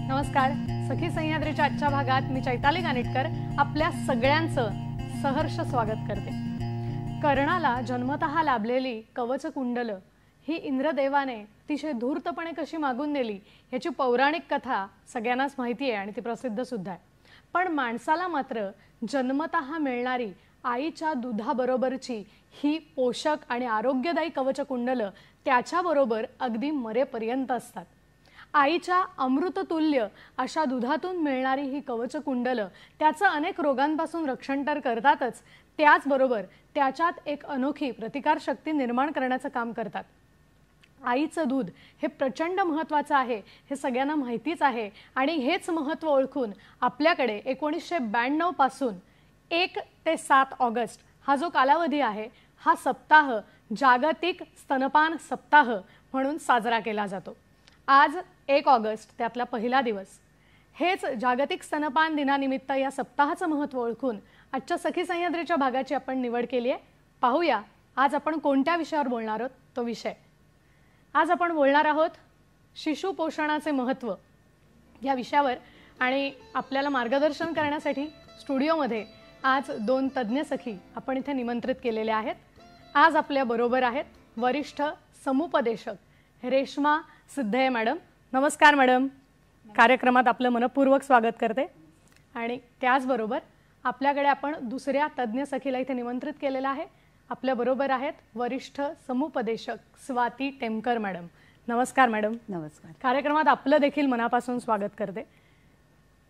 नमस्कार. सखी सह्याद्रीच्या आजच्या भागात मी चैताली गानिटकर आपल्या सगळ्यांचं सहर्ष स्वागत करते. कर्णाला जन्मतः लाभलेली कवच कुंडल ही इंद्रदेवाने अतिशय धूर्तपणे कशी मागून नेली याची पौराणिक कथा सगळ्यांनाच माहिती आहे आणि ती प्रसिद्ध सुद्धा आहे. पण माणसाला मात्र जन्मतः मिळणारी आईच्या दुधाबरोबरची ही पोषक आणि आरोग्यदायी कवच कुंडल त्याच्याबरोबर अगदी मरेपर्यंत असतात. आईच्या अमृततुल्य अशा दुधातून मिळणारी ही कवच कुंडल त्याचं अनेक रोगांपासून रक्षण तर करतातच, त्याचबरोबर त्याच्यात एक अनोखी प्रतिकारशक्ती निर्माण करण्याचं काम करतात. आईचं दूध हे प्रचंड महत्त्वाचं आहे हे सगळ्यांना माहितीच आहे आणि हेच महत्त्व ओळखून आपल्याकडे 1992 पासून 1 ते 7 ऑगस्ट हा जो कालावधी आहे हा सप्ताह जागतिक स्तनपान सप्ताह म्हणून साजरा केला जातो. आज 1 ऑगस्ट त्यातला पहिला दिवस. हेच जागतिक स्तनपान दिनानिमित्त या सप्ताहाचं महत्त्व ओळखून आजच्या सखी सह्याद्रीच्या भागाची आपण निवड केली आहे. पाहूया आज आपण कोणत्या विषयावर बोलणार आहोत. तो विषय आज आपण बोलणार आहोत शिशु पोषणाचे महत्त्व या विषयावर. आणि आपल्याला मार्गदर्शन करण्यासाठी स्टुडिओमध्ये आज 2 तज्ज्ञ सखी आपण इथे निमंत्रित केलेले आहेत. आज आपल्या बरोबर आहेत वरिष्ठ समुपदेशक रेश्मा सिद्धये मॅडम. नमस्कार मॅडम. कार्यक्रमात आपलं मनपूर्वक स्वागत करते. आणि त्याचबरोबर आपल्याकडे आपण दुसऱ्या तज्ज्ञ सखीला इथे निमंत्रित केलेलं आहे. आपल्या बरोबर आहेत वरिष्ठ समुपदेशक स्वाती टेमकर मॅडम. नमस्कार मॅडम. नमस्कार. कार्यक्रमात आपलं देखील मनापासून स्वागत करते.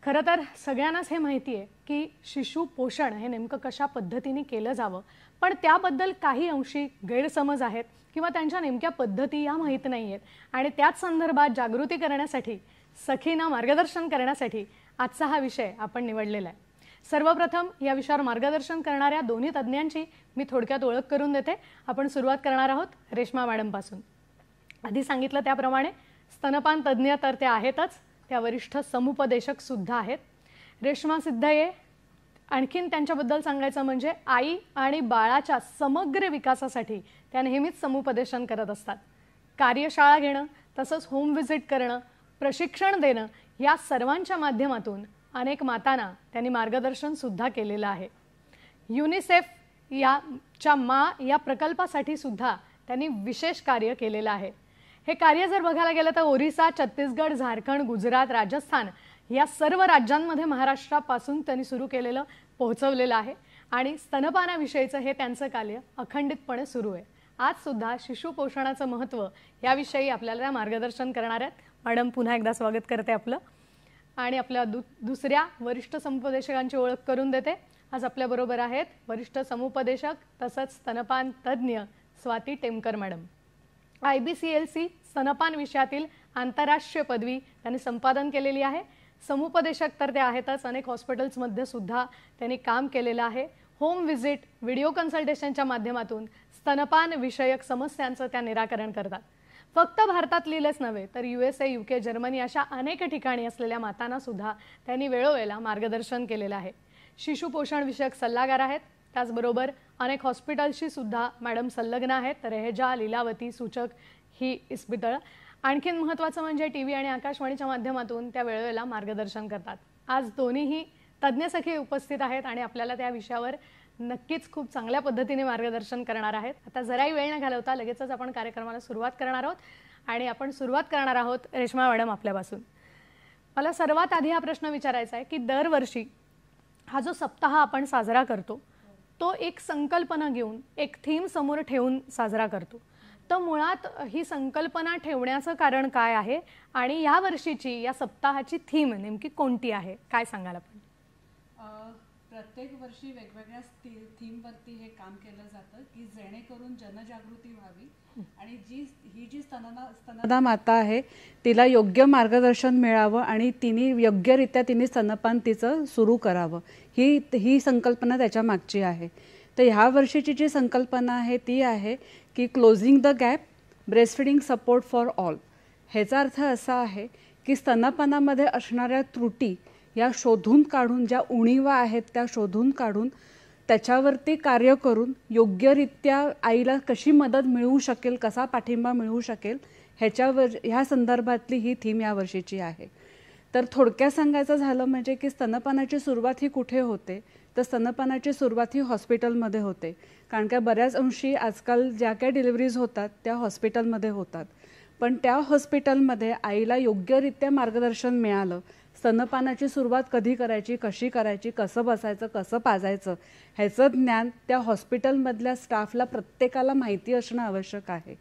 खरं तर सगळ्यांनाच हे माहिती आहे की शिशु पोषण हे नेमकं कशा पद्धतीने केलं जावं, पण त्याबद्दल काही अंशी गैरसमज आहेत किंवा त्यांच्या नेमक्या पद्धती या माहीत नाही आहेत. आणि त्याच संदर्भात जागृती करण्यासाठी सखींना मार्गदर्शन करण्यासाठी आजचा हा विषय आपण निवडलेला आहे. सर्वप्रथम या विषयावर मार्गदर्शन करणाऱ्या दोन्ही तज्ज्ञांची मी थोडक्यात ओळख करून देते. आपण सुरुवात करणार आहोत रेश्मा मॅडमपासून. आधी सांगितलं त्याप्रमाणे स्तनपान तज्ज्ञ तर त्या आहेतच, त्या वरिष्ठ समुपदेशक सुद्धा आहेत. रेश्मा सिद्धये, आणखीन त्यांच्याबद्दल सांगायचं म्हणजे आई आणि बाळाच्या समग्र विकासासाठी त्या नेहमीच समुपदेशन करत असतात. कार्यशाळा घेणं, तसंच होम व्हिजिट करणं, प्रशिक्षण देणं या सर्वांच्या माध्यमातून अनेक मातांना त्यांनी मार्गदर्शन सुद्धा केलेलं आहे. युनिसेफ याच्या या प्रकल्पासाठी सुद्धा त्यांनी विशेष कार्य केलेलं आहे. हे कार्य जर बघायला गेलं तर ओरिसा, छत्तीसगड, झारखंड, गुजरात, राजस्थान या सर्व राज्यांमध्ये महाराष्ट्रापासून त्यांनी सुरू केलेलं पोहोचवलेलं आहे. आणि स्तनपानाविषयीचं हे त्यांचं कार्य अखंडितपणे सुरू आहे. आज सुद्धा शिशु पोषणाचं महत्त्व याविषयी आपल्याला मार्गदर्शन करणार आहेत. मॅडम पुन्हा एकदा स्वागत करते आपलं. आणि आपल्या दुसऱ्या वरिष्ठ समुपदेशकांची ओळख करून देते. आज आपल्याबरोबर आहेत वरिष्ठ समुपदेशक तसंच स्तनपान तज्ज्ञ स्वाती टेमकर मॅडम. IBCLC स्तनपान विषयातील आंतरराष्ट्रीय पदवी त्यांनी संपादन केलेली आहे. समुपदेशक तर ते आहेतच, अनेक हॉस्पिटल्समध्ये सुद्धा त्यांनी काम केलेलं आहे. होम व्हिजिट, व्हिडिओ कन्सल्टेशनच्या माध्यमातून स्तनपान विषयक समस्यांचं त्या निराकरण करतात. फक्त भारतातलीच नव्हे तर USA, UK, जर्मनी अशा अनेक ठिकाणी असलेल्या मातांना सुद्धा त्यांनी वेळोवेळेला मार्गदर्शन केलेलं आहे. शिशु पोषण विषयक सल्लागार आहेत. त्याचबरोबर अनेक हॉस्पिटल्सशी सुद्धा मॅडम संलग्न आहेत. रेहजा, लीलावती, सूचक ही इस्पितळं. आणखीन महत्त्वाचं म्हणजे TV आणि आकाशवाणीच्या माध्यमातून त्या वेळोवेळेला मार्गदर्शन करतात. आज दोन्हीही तज्ज्ञ सखी उपस्थित आहेत आणि आपल्याला त्या विषयावर नक्कीच खूप चांगल्या पद्धतीने मार्गदर्शन करणार आहेत. आता जराही वेळ न घालवता लगेचच आपण कार्यक्रमाला सुरुवात करणार आहोत. आणि आपण सुरुवात करणार आहोत रेश्मा मॅडम आपल्यापासून. मला सर्वात आधी हा प्रश्न विचारायचा आहे की दरवर्षी हा जो सप्ताह आपण साजरा करतो तो एक संकल्पना घेऊन एक थीम समोर ठेवून साजरा करतो, तर मुळात ही संकल्पना ठेवण्याचं कारण काय आहे आणि या वर्षीची या सप्ताहाची थीम नेमकी कोणती आहे, काय सांगाल आपण? प्रत्येक वर्षी वेगवेगळ्या थीमवरती हे काम केलं जातं की जेणेकरून जनजागृती व्हावी आणि ही जी स्तनदा माता आहे तिला योग्य मार्गदर्शन मिळावं आणि तिने योग्यरित्या स्तनपान तिचं सुरू करावं, ही संकल्पना त्याच्या मागची आहे. तर ह्या वर्षीची जी संकल्पना आहे ती आहे की closing the gap, breastfeeding support for all. ह्याचा अर्थ असा आहे की स्तनपानामध्ये असणाऱ्या त्रुटी या शोधून काढून, ज्या उणीवा आहेत त्या शोधून काढून त्याच्यावरती कार्य करून योग्यरित्या आईला कशी मदत मिळू शकेल, कसा पाठिंबा मिळू शकेल ह्या संदर्भातली ही थीम या वर्षीची आहे. तर थोडक्यात सांगायचं झालं म्हणजे की स्तनपानाची सुरुवात ही कुठे होते, तर स्तनपानाची सुरुवात ही हॉस्पिटलमध्ये होते. कारण का बऱ्याच अंशी आजकाल ज्या काही डिलिव्हरीज होतात त्या हॉस्पिटलमध्ये होतात, पण त्या हॉस्पिटलमध्ये आईला योग्यरित्या मार्गदर्शन मिळालं, स्तनपानाची सुरुवात कधी करायची, कशी करायची, कसं बसायचं, कसं पाजायचं ह्याचं ज्ञान त्या हॉस्पिटलमधल्या स्टाफला प्रत्येकाला माहिती असणं आवश्यक आहे.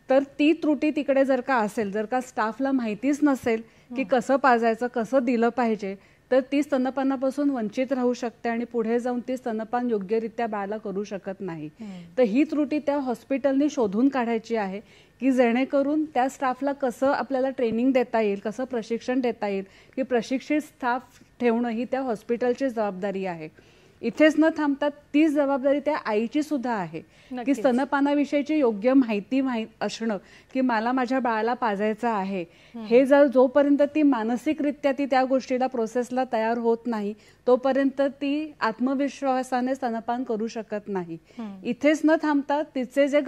तर ती त्रुटी तिकडे जर का असेल, जर का स्टाफला माहितीच नसेल की कसं पाजायचं, कसं दिलं पाहिजे, तर ती स्तनपानापासून वंचित राहू शकते आणि पुढे जाऊन ती स्तनपान योग्यरित्या बाळाला करू शकत नाही. तर ही त्रुटी त्या हॉस्पिटलनी शोधून काढायची आहे की जेणेकरून त्या स्टाफला कसं आपल्याला ट्रेनिंग देता येईल, कसं प्रशिक्षण देता येईल, की प्रशिक्षित स्टाफ ठेवणं ही त्या हॉस्पिटलची जबाबदारी आहे. इथेच न थांबता ती जबाबदारी त्या आईची सुद्धा आहे की स्तनपानाविषयीची योग्य माहिती असणं की मला माझ्या बाळाला पाजायचं आहे, हे जोपर्यंत ती मानसिकरित्या ती त्या गोष्टीला प्रोसेसला तयार होत नाही तोपर्यंत ती आत्मविश्वासाने स्तनपान करू शकत नाही. इथेच न थांबता तिचे जे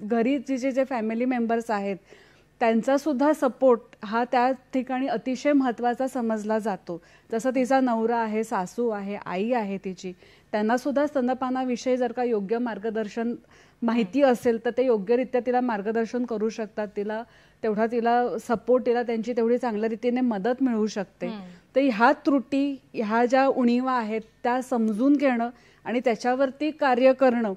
घरी तिचे जे फॅमिली मेंबर्स आहेत त्यांचा सुद्धा सपोर्ट हा त्या ठिकाणी अतिशय महत्त्वाचा समजला जातो. जसं तिचा नवरा आहे, सासू आहे, आई आहे तिची, त्यांना सुद्धा स्तनपानाविषयी जर का योग्य मार्गदर्शन माहिती असेल तर ते योग्यरित्या तिला मार्गदर्शन करू शकतात, तिला सपोर्ट, तिला त्यांची तेवढी चांगल्या रीतीने मदत मिळू शकते. तर ह्या त्रुटी, ह्या ज्या उणीवा आहेत त्या समजून घेणं आणि त्याच्यावरती कार्य करणं,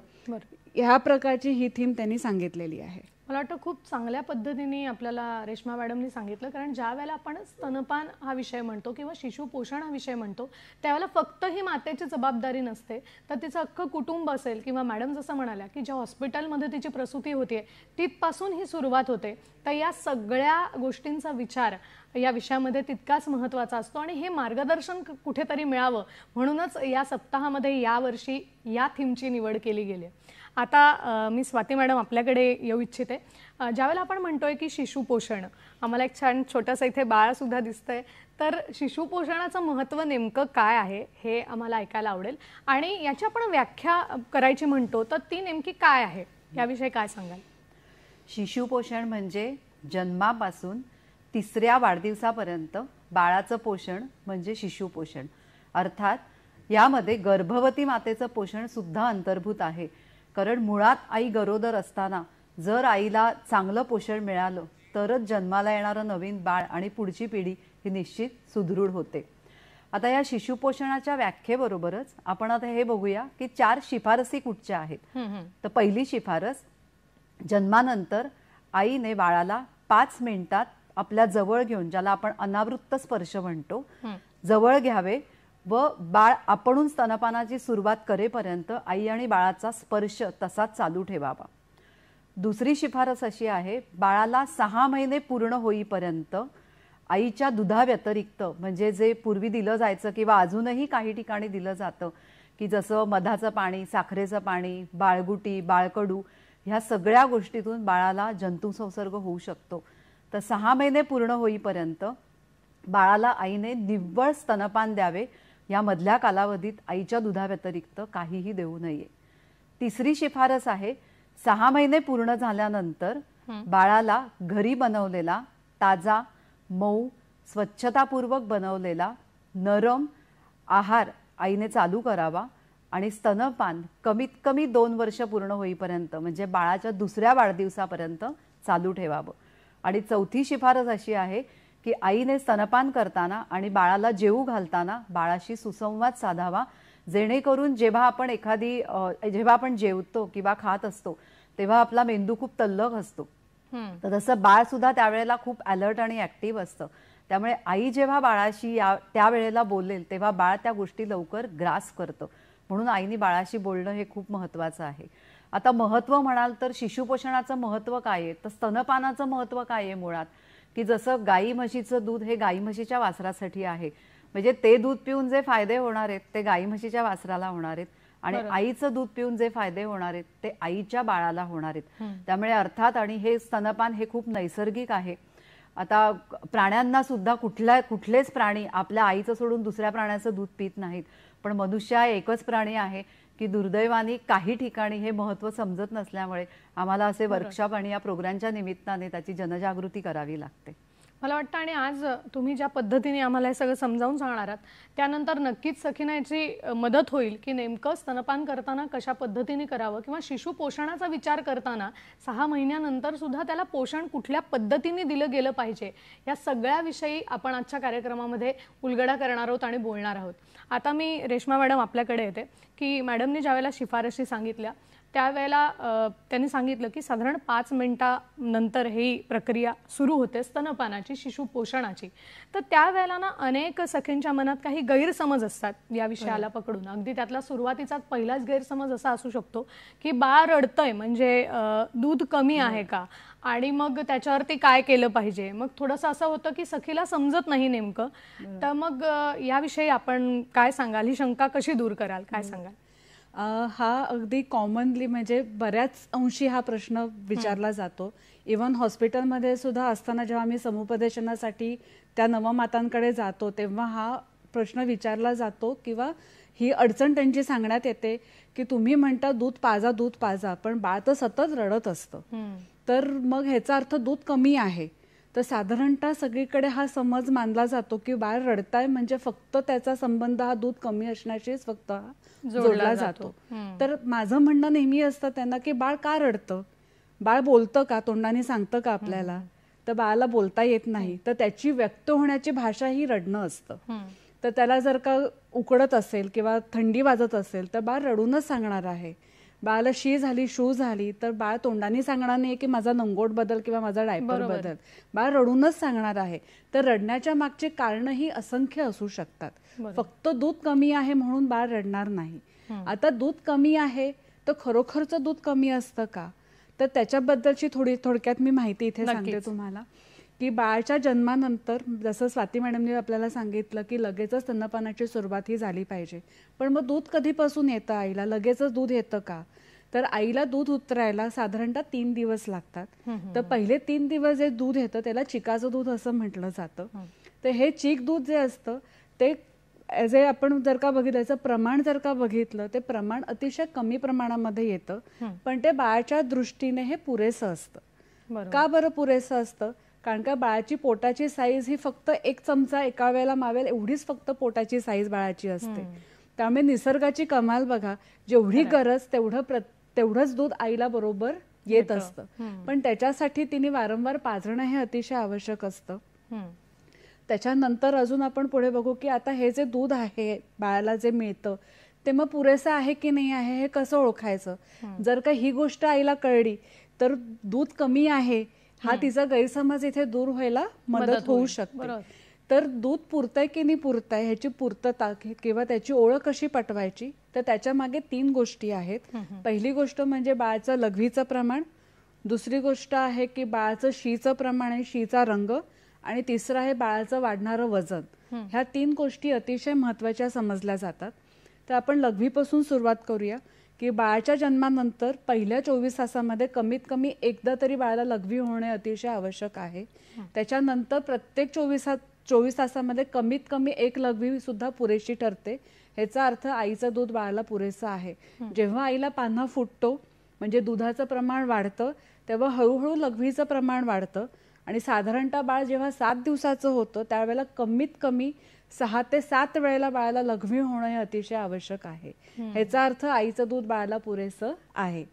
ह्या प्रकारची ही थीम त्यांनी सांगितलेली आहे. मला वाटतं खूप चांगल्या पद्धतीने आपल्याला रेश्मा मॅडमनी सांगितलं, कारण ज्या वेळेला आपण स्तनपान हा विषय म्हणतो किंवा शिशु पोषण हा विषय म्हणतो त्यावेळेला फक्त ही मातेची जबाबदारी नसते, तर तिचं अख्खं कुटुंब असेल किंवा मॅडम जसं म्हणाल्या की ज्या हॉस्पिटलमध्ये तिची प्रसूती होते तिथपासून ही सुरुवात होते. तर या सगळ्या गोष्टींचा विचार या विषयामध्ये तितकाच महत्त्वाचा असतो आणि हे मार्गदर्शन कुठेतरी मिळावं म्हणूनच या सप्ताहामध्ये यावर्षी या थीमची निवड केली गेली. आता मी स्वाती मॅडम आपल्याकडे येऊ इच्छिते. ज्यावेळेला आपण म्हणतोय की शिशु पोषण, आम्हाला एक छान छोटंसं इथे बाळसुद्धा दिसतंय, तर शिशु पोषणाचं महत्त्व नेमकं काय आहे हे आम्हाला ऐकायला आवडेल आणि याची आपण व्याख्या करायची म्हणतो तर ती नेमकी काय आहे याविषयी काय सांगाल? शिशुपोषण म्हणजे जन्मापासून 3ऱ्या वाढदिवसापर्यंत बाळाचं पोषण म्हणजे शिशुपोषण. अर्थात यामध्ये गर्भवती मातेचं पोषण सुद्धा अंतर्भूत आहे. कारण मुळात आई गरोदर असताना जर आईला चांगलं पोषण मिळालं तरच जन्माला येणारं नवीन बाळ आणि पुढची पिढी ही निश्चित सुदृढ होते. आता या शिशुपोषणाच्या व्याख्येबरोबरच आपण आता हे बघूया की 4 शिफारसी कुठच्या आहेत. तर पहिली शिफारस, जन्मानंतर आईने बाळाला 5 मिनिटात आपल्या जवळ घेऊन, ज्याला आपण अनावृत्त स्पर्श म्हणतो, जवळ घ्यावे व बाळ आपणून स्तनपानाची सुरुवात करेपर्यंत आई आणि बाळाचा स्पर्श तसाच चालू ठेवावा. दुसरी शिफारस अशी आहे, बाळाला 6 महिने पूर्ण होईपर्यंत आईच्या दुधाव्यतिरिक्त, म्हणजे जे पूर्वी दिलं जायचं किंवा अजूनही काही ठिकाणी दिलं जातं की जसं मधाचं पाणी, साखरेचं पाणी, बाळगुटी, बाळकडू, ह्या सगळ्या गोष्टीतून बाळाला जंतू संसर्ग होऊ शकतो. तर 6 महिने पूर्ण होईपर्यंत बाळाला आईने निव्वळ स्तनपान द्यावे. या मधल्या कालावधीत आईच्या दुधाव्यतिरिक्त काहीही देऊ नये. तिसरी शिफारस आहे, 6 महिने पूर्ण झाल्यानंतर बाळाला घरी बनवलेला ताजा, मऊ, स्वच्छतापूर्वक बनवलेला नरम आहार आईने चालू करावा आणि स्तनपान कमीत कमी 2 वर्ष पूर्ण होईपर्यंत, म्हणजे बाळाच्या 2ऱ्या वाढदिवसापर्यंत चालू ठेवावं. आणि चौथी शिफारस अशी आहे की आईने स्तनपान करताना आणि बाळाला जेवू घालताना बाळाशी सुसंवाद साधावा, जेणेकरून जेव्हा आपण जेवतो किंवा खात असतो तेव्हा आपला मेंदू खूप तल्लख असतो. तर तसं बाळ सुद्धा त्यावेळेला खूप अलर्ट आणि ऍक्टिव्ह असतं. त्यामुळे आई जेव्हा बाळाशी त्यावेळेला बोलेल तेव्हा बाळ त्या गोष्टी लवकर ग्रास्प करतं. म्हणून आईने बाळाशी बोलणं हे खूप महत्वाचं आहे. आता महत्व म्हणाल तर शिशुपोषणाचं महत्व काय आहे, तर स्तनपानाचं महत्व काय आहे मुळात, की जसं गाई म्हशीचं दूध हे गाई म्हशीच्या वासरासाठी आहे, म्हणजे ते दूध पिऊन जे फायदे होणार आहेत ते गाई म्हशीच्या वासराला होणार आहेत आणि आईचं दूध पिऊन जे फायदे होणार आहेत ते आईच्या बाळाला होणार आहेत. त्यामुळे अर्थात आणि हे स्तनपान हे खूप नैसर्गिक आहे. आता प्राण्यांना सुद्धा कुठलेच प्राणी आपल्या आईचं सोडून दुसऱ्या प्राण्याचं दूध पित नाहीत, पण मनुष्य हा एकच प्राणी आहे की दुर्दैवाने काही ठिकाणी हे महत्व समजत नसल्यामुळे आम्हाला असे वर्कशॉप आणि या प्रोग्रामच्या निमित्ताने त्याची जनजागृती करावी लागते. मला वाटतं आणि आज तुम्ही ज्या पद्धतीने आम्हाला हे सगळं समजावून सांगणार आहात त्यानंतर नक्कीच सखीना याची मदत होईल की नेमकं स्तनपान करताना कशा पद्धतीने करावं किंवा शिशु पोषणाचा विचार करताना 6 महिन्यानंतर सुद्धा त्याला पोषण कुठल्या पद्धतीने दिलं गेलं पाहिजे या सगळ्याविषयी आपण आजच्या कार्यक्रमामध्ये उलगडा करणार आहोत आणि बोलणार आहोत. आता मी रेश्मा मॅडम आपल्याकडे येते की मॅडमनी ज्यावेळेला शिफारशी सांगितल्या त्यावेळेला त्यांनी सांगितलं की साधारण 5 मिनिटांनंतर ही प्रक्रिया सुरू होते स्तनपानाची शिशु पोषणाची. तर त्यावेळेला ना अनेक सखींच्या मनात काही गैरसमज असतात या विषयाला पकडून. अगदी त्यातला सुरुवातीचा पहिलाच गैरसमज असा असू शकतो की बाळ रडतंय म्हणजे दूध कमी आहे का आणि मग त्याच्यावरती काय केलं पाहिजे. मग थोडंसं असं होतं की सखीला समजत नाही नेमकं. तर मग याविषयी आपण काय सांगाल, ही शंका कशी दूर कराल, काय सांगाल? हा अगदी कॉमनली म्हणजे बऱ्याच अंशी हा प्रश्न विचारला जातो. इव्हन हॉस्पिटलमध्ये सुद्धा असताना जेव्हा आम्ही समुपदेशनासाठी त्या नवमातांकडे जातो तेव्हा हा प्रश्न विचारला जातो किंवा ही अडचण त्यांची सांगण्यात येते की तुम्ही म्हणता दूध पाजा पण बाळ तर सतत रडत असतं, तर मग ह्याचा अर्थ दूध कमी आहे. तर साधारणतः सगळीकडे हा समज मानला जातो की बाळ रडताय म्हणजे फक्त त्याचा संबंध हा दूध कमी असण्याशीच फक्त जोडला जातो. तर माझं म्हणणं नेहमी असतं त्यांना की बाळ का रडतं, बाळ बोलतं का, तोंडाने सांगतं का आपल्याला, तर बाळाला बोलता येत नाही तर त्याची व्यक्त होण्याची भाषा ही रडणं असतं. तर त्याला जर का उकडत असेल किंवा थंडी वाजत असेल तर बाळ रडूनच सांगणार आहे. बाळाला शी झाली, शू झाली तर बाळ तोंडाने सांगणार नाही की माझा नंगोट बदल किंवा माझा डायपर बदल, बाळ रडूनच सांगणार आहे. तर रडण्याच्या मागची कारणं ही असंख्य असू शकतात. फक्त दूध कमी आहे म्हणून बाळ रडणार नाही. आता दूध कमी आहे तर खरोखरचं दूध कमी असतं का, तर त्याच्याबद्दलची थोडक्यात मी माहिती इथे सांगते तुम्हाला की बाळाच्या जन्मानंतर जसं स्वाती मॅडमने आपल्याला सांगितलं की लगेचच स्तनपानाची सुरुवात ही झाली पाहिजे. पण मग दूध कधीपासून येतं आईला, लगेचच दूध येतं का, तर आईला दूध उतरायला साधारणतः 3 दिवस लागतात. तर पहिले 3 दिवस जे दूध येतं त्याला चिकाचं दूध असं म्हटलं जातं. तर हे चीक दूध जे असतं ते जे आपण जर का बघितलं प्रमाण जर का बघितलं ते प्रमाण अतिशय कमी प्रमाणामध्ये येतं, पण ते बाळाच्या दृष्टीने हे पुरेसं असतं. का बरं पुरेसं असतं, कारण का बाळाची पोटाची साईज ही फक्त 1 चमचा एका वेळेला मावेल एवढीच फक्त पोटाची साईज बाळाची असते. त्यामुळे निसर्गाची कमाल बघा, जेवढी गरज तेवढंच दूध आईला बरोबर येत असतं. पण त्याच्यासाठी तिने वारंवार पाजणं हे अतिशय आवश्यक असतं. त्याच्यानंतर अजून आपण पुढे बघू की आता हे जे दूध आहे बाळाला जे मिळतं ते मग पुरेसं आहे की नाही आहे हे कसं ओळखायचं. जर का ही गोष्ट आईला कळली तर दूध कमी आहे हा तिचा गैरसमज इथे दूर व्हायला मदत होऊ शकते. तर दूध पुरतंय की नाही पुरतंय ह्याची पूर्तता किंवा त्याची ओळख कशी पटवायची, तर त्याच्या मागे 3 गोष्टी आहेत. पहिली गोष्ट म्हणजे बाळाचं लघवीचं प्रमाण, दुसरी गोष्ट आहे की बाळाचं शीचं प्रमाण आणि शीचा रंग, आणि तिसरं आहे बाळाचं वाढणारं वजन. ह्या 3 गोष्टी अतिशय महत्वाच्या समजल्या जातात. तर आपण लघवीपासून सुरुवात करूया की बाळाच्या जन्मानंतर पहिल्या 24 तासामध्ये कमीत कमी एकदा तरी बाळाला लघवी होणे अतिशय आवश्यक आहे. त्याच्यानंतर प्रत्येक 24 तासामध्ये कमीत कमी 1 लघवी सुद्धा पुरेशी ठरते. ह्याचा अर्थ आईचं दूध बाळाला पुरेसं आहे. जेव्हा आईला पान्हा फुटतो म्हणजे दुधाचं प्रमाण वाढतं तेव्हा हळूहळू लघवीचं प्रमाण वाढतं आणि साधारणतः बाळ जेव्हा 7 दिवसाचं होतं त्यावेळेला कमीत कमी 6 ते 7 वेळेला बाळाला लघवी होणं हे अतिशय आवश्यक आहे. ह्याचा अर्थ आईचं दूध बाळाला पुरेसं आहे.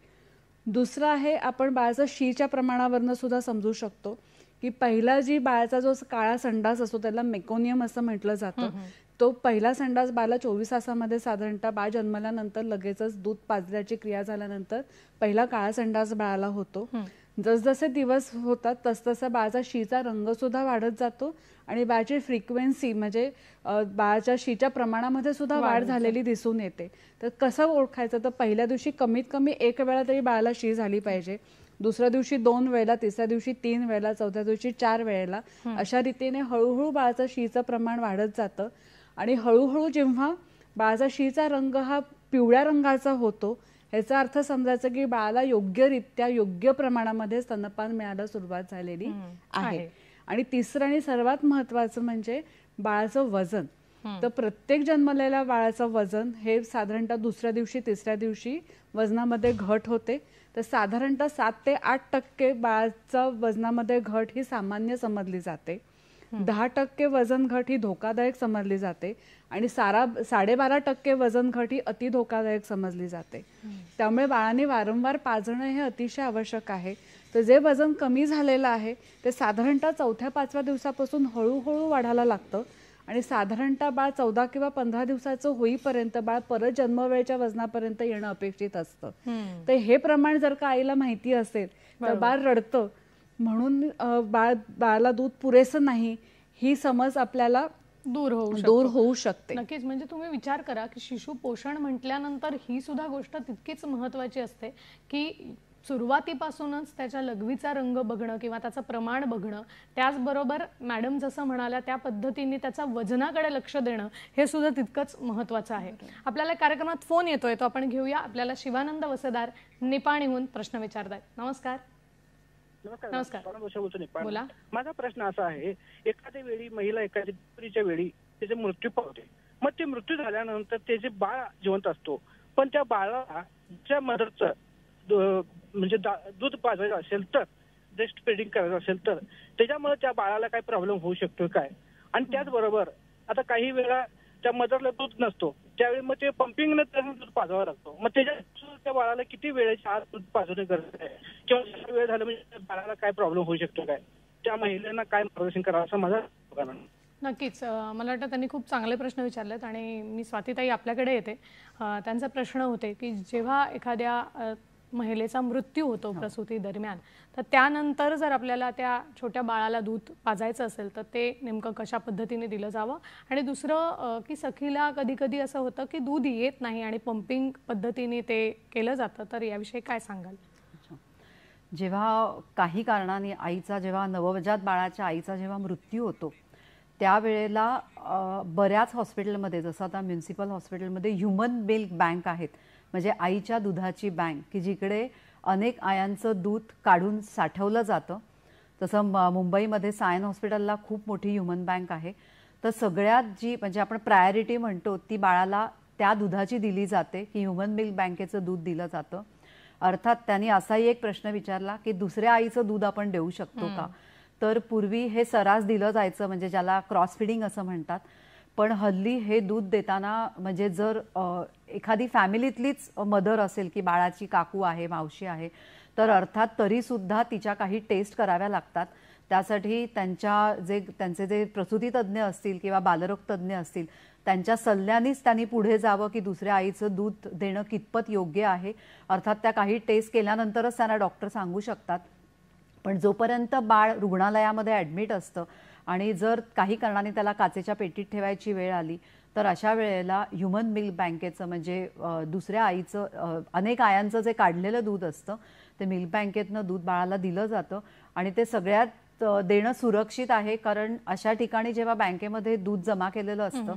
दुसरं आहे आपण बाळाचं शीच्या प्रमाणावरनं सुद्धा समजू शकतो की पहिला जी बाळाचा जो काळा संडास असतो त्याला मेकोनियम असं म्हटलं जातं. तो पहिला संडास बाळाला 24 तासामध्ये साधारणतः बाळ जन्मल्यानंतर लगेचच दूध पाजल्याची क्रिया झाल्यानंतर पहिला काळा संडास बाळाला होतो. जसजसे दिवस होतात तसतसा बाळाचा शीचा रंग सुद्धा वाढत जातो आणि बाळाची फ्रिक्वेन्सी म्हणजे बाळाच्या शीच्या प्रमाणामध्ये सुद्धा वाढ झालेली दिसून येते. तर कसं ओळखायचं, तर पहिल्या दिवशी कमीत कमी 1 वेळा तरी बाळाला शी झाली पाहिजे, दुसऱ्या दिवशी 2 वेळेला, तिसऱ्या दिवशी 3 वेळेला, चौथ्या दिवशी 4 वेळेला. अशा रीतीने हळूहळू बाळाचं शीचं प्रमाण वाढत जातं आणि हळूहळू जेव्हा बाळाचा शीचा रंग हा पिवळ्या रंगाचा होतो ह्याचा अर्थ समजायचं की बाळाला योग्यरित्या योग्य प्रमाणामध्ये स्तनपान मिळायला सुरुवात झालेली आहे. आणि तिसरं आणि सर्वात महत्वाचं म्हणजे बाळाचं वजन. तर प्रत्येक जन्मलेल्या बाळाचं वजन हे साधारणतः दुसऱ्या दिवशी तिसऱ्या दिवशी वजनामध्ये घट होते. तर साधारणतः 7 ते 8% बाळाच्या वजनामध्ये घट ही सामान्य समजली जाते. 10% वजन घट ही धोकादायक समजली जाते आणि 12.5% वजन घट ही अति धोकादायक समजली जाते. त्यामुळे बाळाने वारंवार पाजणं हे अतिशय आवश्यक आहे. तर जे वजन कमी झालेलं आहे ते साधारणतः 4-5व्या दिवसापासून हळूहळू वाढायला लागतं आणि साधारणतः बाळ 14 किंवा 15 दिवसाचं होईपर्यंत बाळ परत जन्मवेळेच्या वजनापर्यंत येणं अपेक्षित असतं. तर हे प्रमाण जर का आईला माहिती असेल तर बाळ रडतं म्हणून बाळाला दूध पुरेसं नाही ही समज आपल्याला दूर होऊ शकते. नक्कीच. म्हणजे तुम्ही विचार करा की शिशु पोषण म्हटल्यानंतर ही सुद्धा गोष्ट तितकीच महत्वाची असते की सुरुवातीपासूनच त्याच्या लघवीचा रंग बघणं किंवा त्याचं प्रमाण बघणं, त्याचबरोबर मॅडम जसं म्हणाल्या त्या पद्धतीने त्याचा वजनाकडे लक्ष देणं हे सुद्धा तितकंच महत्वाचं आहे. आपल्याला कार्यक्रमात फोन येतोय, तो आपण घेऊया. आपल्याला शिवानंद वसदार निपाणीहून प्रश्न विचारतायत. नमस्कार. नमस्कार. बोला. माझा प्रश्न असा आहे, एखाद्या वेळी महिला एखाद्या डिलिव्हरीच्या वेळी त्याचे मृत्यू पावते, मग ते मृत्यू झाल्यानंतर त्याचे बाळ जिवंत असतो, पण त्या बाळाच्या मदरचं म्हणजे दूध पाजायचं असेल तर, ब्रेस्ट फीडिंग करायचं असेल तर त्याच्यामुळे त्या बाळाला काही प्रॉब्लेम होऊ शकतो काय? आणि त्याचबरोबर आता काही वेळा त्या मदरला दूध नसतो, त्यावेळी मग ते पंपिंगनं त्याला दूध पाजावं लागतो, मग त्या बाळाला किती वेळेच्या आत दूध पाजवणे गरजेचं आहे किंवा जास्त वेळ झाला म्हणजे बाळाला काय प्रॉब्लेम होऊ शकतो काय? त्या महिलांना काय मार्गदर्शन करावं असं माझा. नक्कीच. मला वाटतं त्यांनी खूप चांगले प्रश्न विचारलेत आणि मी स्वातीताई आपल्याकडे येते. त्यांचा प्रश्न होते की जेव्हा एखाद्या महिलेचा मृत्यू होतो प्रसूती दरम्यान, तर त्यानंतर जर आपल्याला त्या छोट्या बाळाला दूध पाजायचं असेल तर ते नेमकं कशा पद्धतीने दिलं जावं, आणि दुसरं की सखीला कधी कधी असं होतं की दूध येत नाही आणि पंपिंग पद्धतीने ते केलं जातं, तर याविषयी काय सांगाल? जेव्हा काही कारणाने आईचा, जेव्हा नवजात बाळाच्या आईचा जेव्हा मृत्यू होतो त्यावेळेला बऱ्याच हॉस्पिटलमध्ये, जसं आता म्युन्सिपल हॉस्पिटलमध्ये ह्युमन मिल्क बँक आहेत, म्हणजे आईच्या दुधाची बँक, की जिकडे अनेक आयांचं दूध काढून साठवलं जातं. तसं मुंबईमध्ये सायन हॉस्पिटलला खूप मोठी ह्युमन बँक आहे. तर सगळ्यात जी म्हणजे आपण प्रायोरिटी म्हणतो ती बाळाला त्या दुधाची दिली जाते की ह्युमन मिल्क बँकेचं दूध दिलं जातं. अर्थात त्यांनी असाही एक प्रश्न विचारला की दुसऱ्या आईचं दूध आपण देऊ शकतो का? तर पूर्वी हे सरास दिलं जायचं, म्हणजे ज्याला क्रॉस फिडिंग असं म्हणतात. पण हल्ली हे दूध देताना म्हणजे जर एखादी फॅमिलीतलीच मदर असेल की बाळाची काकू आहे, मावशी आहे, तर अर्थात तरीसुद्धा तिच्या काही टेस्ट कराव्या लागतात. त्यासाठी त्यांचे जे प्रसूती तज्ज्ञ असतील किंवा बालरोग तज्ज्ञ असतील त्यांच्या सल्ल्यानेच त्यांनी पुढे जावं की दुसऱ्या आईचं दूध देणं कितपत योग्य आहे. अर्थात त्या काही टेस्ट केल्यानंतरच त्यांना डॉक्टर सांगू शकतात. पण जोपर्यंत बाळ रुग्णालयामध्ये ॲडमिट असतं आणि जर काही कारणाने त्याला काचेच्या पेटीत ठेवायची वेळ आली तर अशा वेळेला ह्युमन मिल्क बँकेचं म्हणजे दुसऱ्या आईचं, अनेक आयांचं जे काढलेलं दूध असतं ते मिल्क बँकेतनं दूध बाळाला दिलं जातं आणि ते सगळ्यात देणं सुरक्षित आहे. कारण अशा ठिकाणी जेव्हा बँकेमध्ये दूध जमा केलेलं असतं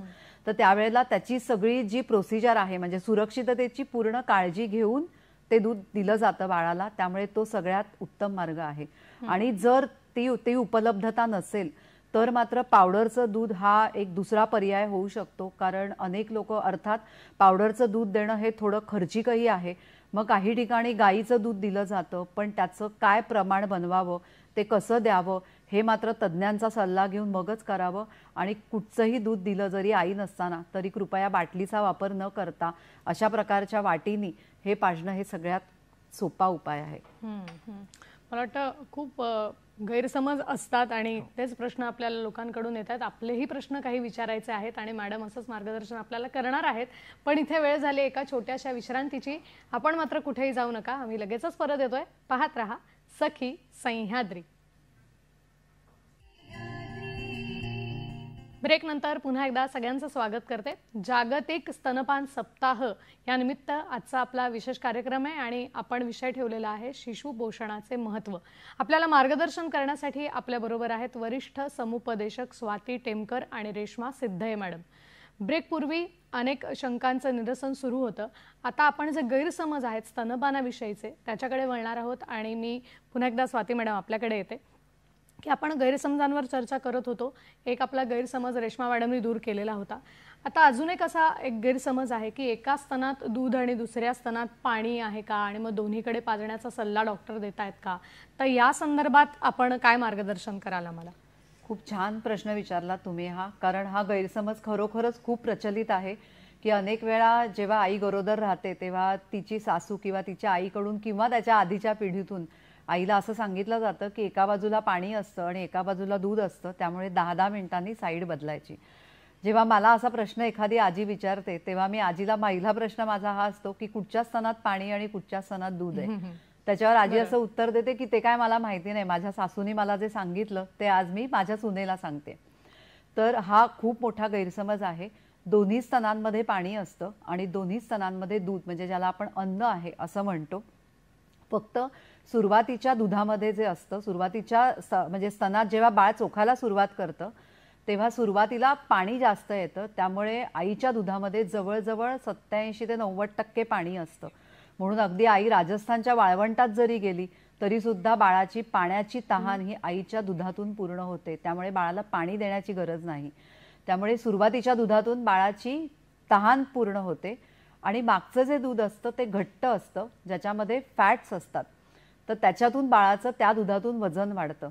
तर त्यावेळेला त्याची सगळी जी प्रोसिजर आहे म्हणजे सुरक्षिततेची पूर्ण काळजी घेऊन ते दूध दिलं जातं बाळाला. त्यामुळे तो सगळ्यात उत्तम मार्ग आहे. आणि जर ती उपलब्धता नसेल तर मात्र पावडरचं दूध हा एक दुसरा पर्याय होऊ शकतो. कारण अनेक लोक, अर्थात पावडरचं दूध देणं हे थोडं खर्चिकही आहे. मग काही ठिकाणी गाईचं दूध दिलं जातं, पण त्याचं काय प्रमाण बनवावं, ते कसं द्यावं हे मात्र तज्ज्ञांचा सल्ला घेऊन मगच करावं. आणि कुठचंही दूध दिलं जरी आई नसताना तरी कृपया बाटलीचा वापर न करता अशा प्रकारच्या वाटीनी हे पाजणं हे सगळ्यात सोपा उपाय आहे. मला वाटतं खूप गैरसमज असतात आणि तेच प्रश्न आपल्याला लोकांकडून येतात. आपलेही प्रश्न काही विचारायचे आहेत आणि मॅडम असंच मार्गदर्शन आपल्याला करणार आहेत. पण इथे वेळ झाली एका छोट्याशा विश्रांतीची. आपण मात्र कुठेही जाऊ नका, आम्ही लगेचच परत येतोय. पाहत रहा सखी सह्याद्री. ब्रेक नंतर पुन्हा एकदा सगळ्यांचं स्वागत करते. जागतिक स्तनपान सप्ताह या निमित्त आजचा आपला विशेष कार्यक्रम आहे आणि आपण विषय ठेवलेला आहे शिशु पोषणाचे महत्त्व. आपल्याला मार्गदर्शन करण्यासाठी आपल्या बरोबर आहेत वरिष्ठ समुपदेशक स्वाती टेमकर आणि रेश्मा सिद्धये मॅडम. ब्रेकपूर्वी अनेक शंकांचं निरसन सुरू होतं. आता आपण जे गैरसमज आहेत स्तनपानाविषयीचे त्याच्याकडे वळणार आहोत आणि मी पुन्हा एकदा स्वाती मॅडम आपल्याकडे येते की आपण गैरसमजांवर चर्चा करत होतो. एक आपला गैरसमज रेश्मा मॅडमनी दूर केलेला होता. आता अजून एक असा एक गैरसमज आहे की एका स्तनात दूध आणि दुसऱ्या स्तनात पाणी आहे का आणि मग दोन्हीकडे पाजण्याचा सल्ला डॉक्टर देत आहेत का, तर या संदर्भात आपण काय मार्गदर्शन कराल आम्हाला? खूप छान प्रश्न विचारला तुम्ही हा, कारण हा गैरसमज खरोखरच खूप प्रचलित आहे की अनेक वेळा जेव्हा आई गरोदर राहते तेव्हा तिची सासू किंवा तिच्या आईकडून किंवा त्याच्या आधीच्या पिढीतून आईला असं सांगितलं जातं की एका बाजूला पाणी असतं आणि एका बाजूला दूध असतं, त्यामुळे 10-10 मिनिटांनी साईड बदलायची. जेव्हा मला असा प्रश्न एखादी आजी विचारते तेव्हा मी आजीला पहिला प्रश्न माझा हा असतो की कुठच्या स्तनात पाणी आणि कुठच्या स्तनात दूध आहे. त्याच्यावर आजी असं उत्तर देते की ते काय मला माहिती नाही, माझ्या सासूने मला जे सांगितलं ते आज मी माझ्या सुनेला सांगते. तर हा खूप मोठा गैरसमज आहे. दोन्ही स्तनांमध्ये पाणी असतं आणि दोन्ही स्तनांमध्ये दूध म्हणजे ज्याला आपण अन्न आहे असं म्हणतो. फक्त सुरुवातीच्या दुधामध्ये जे असतं, सुरुवातीच्या म्हणजे स्तनात जेव्हा बाळ चोखायला सुरुवात करतं तेव्हा सुरुवातीला पाणी जास्त येतं, त्यामुळे आईच्या दुधामध्ये जवळजवळ 87 ते 90% पाणी असतं. म्हणून अगदी आई राजस्थानच्या वाळवंटात जरी गेली तरी सुद्धा बाळाची पाण्याची तहान ही आईच्या दुधातून पूर्ण होते, त्यामुळे बाळाला पाणी देण्याची गरज नाही. त्यामुळे सुरुवातीच्या दुधातून बाळाची तहान पूर्ण होते आणि मागचं जे दूध असतं ते घट्ट असतं ज्याच्यामध्ये फॅट्स असतात, तर त्याच्यातून बाळाचं त्या दुधातून वजन वाढतं.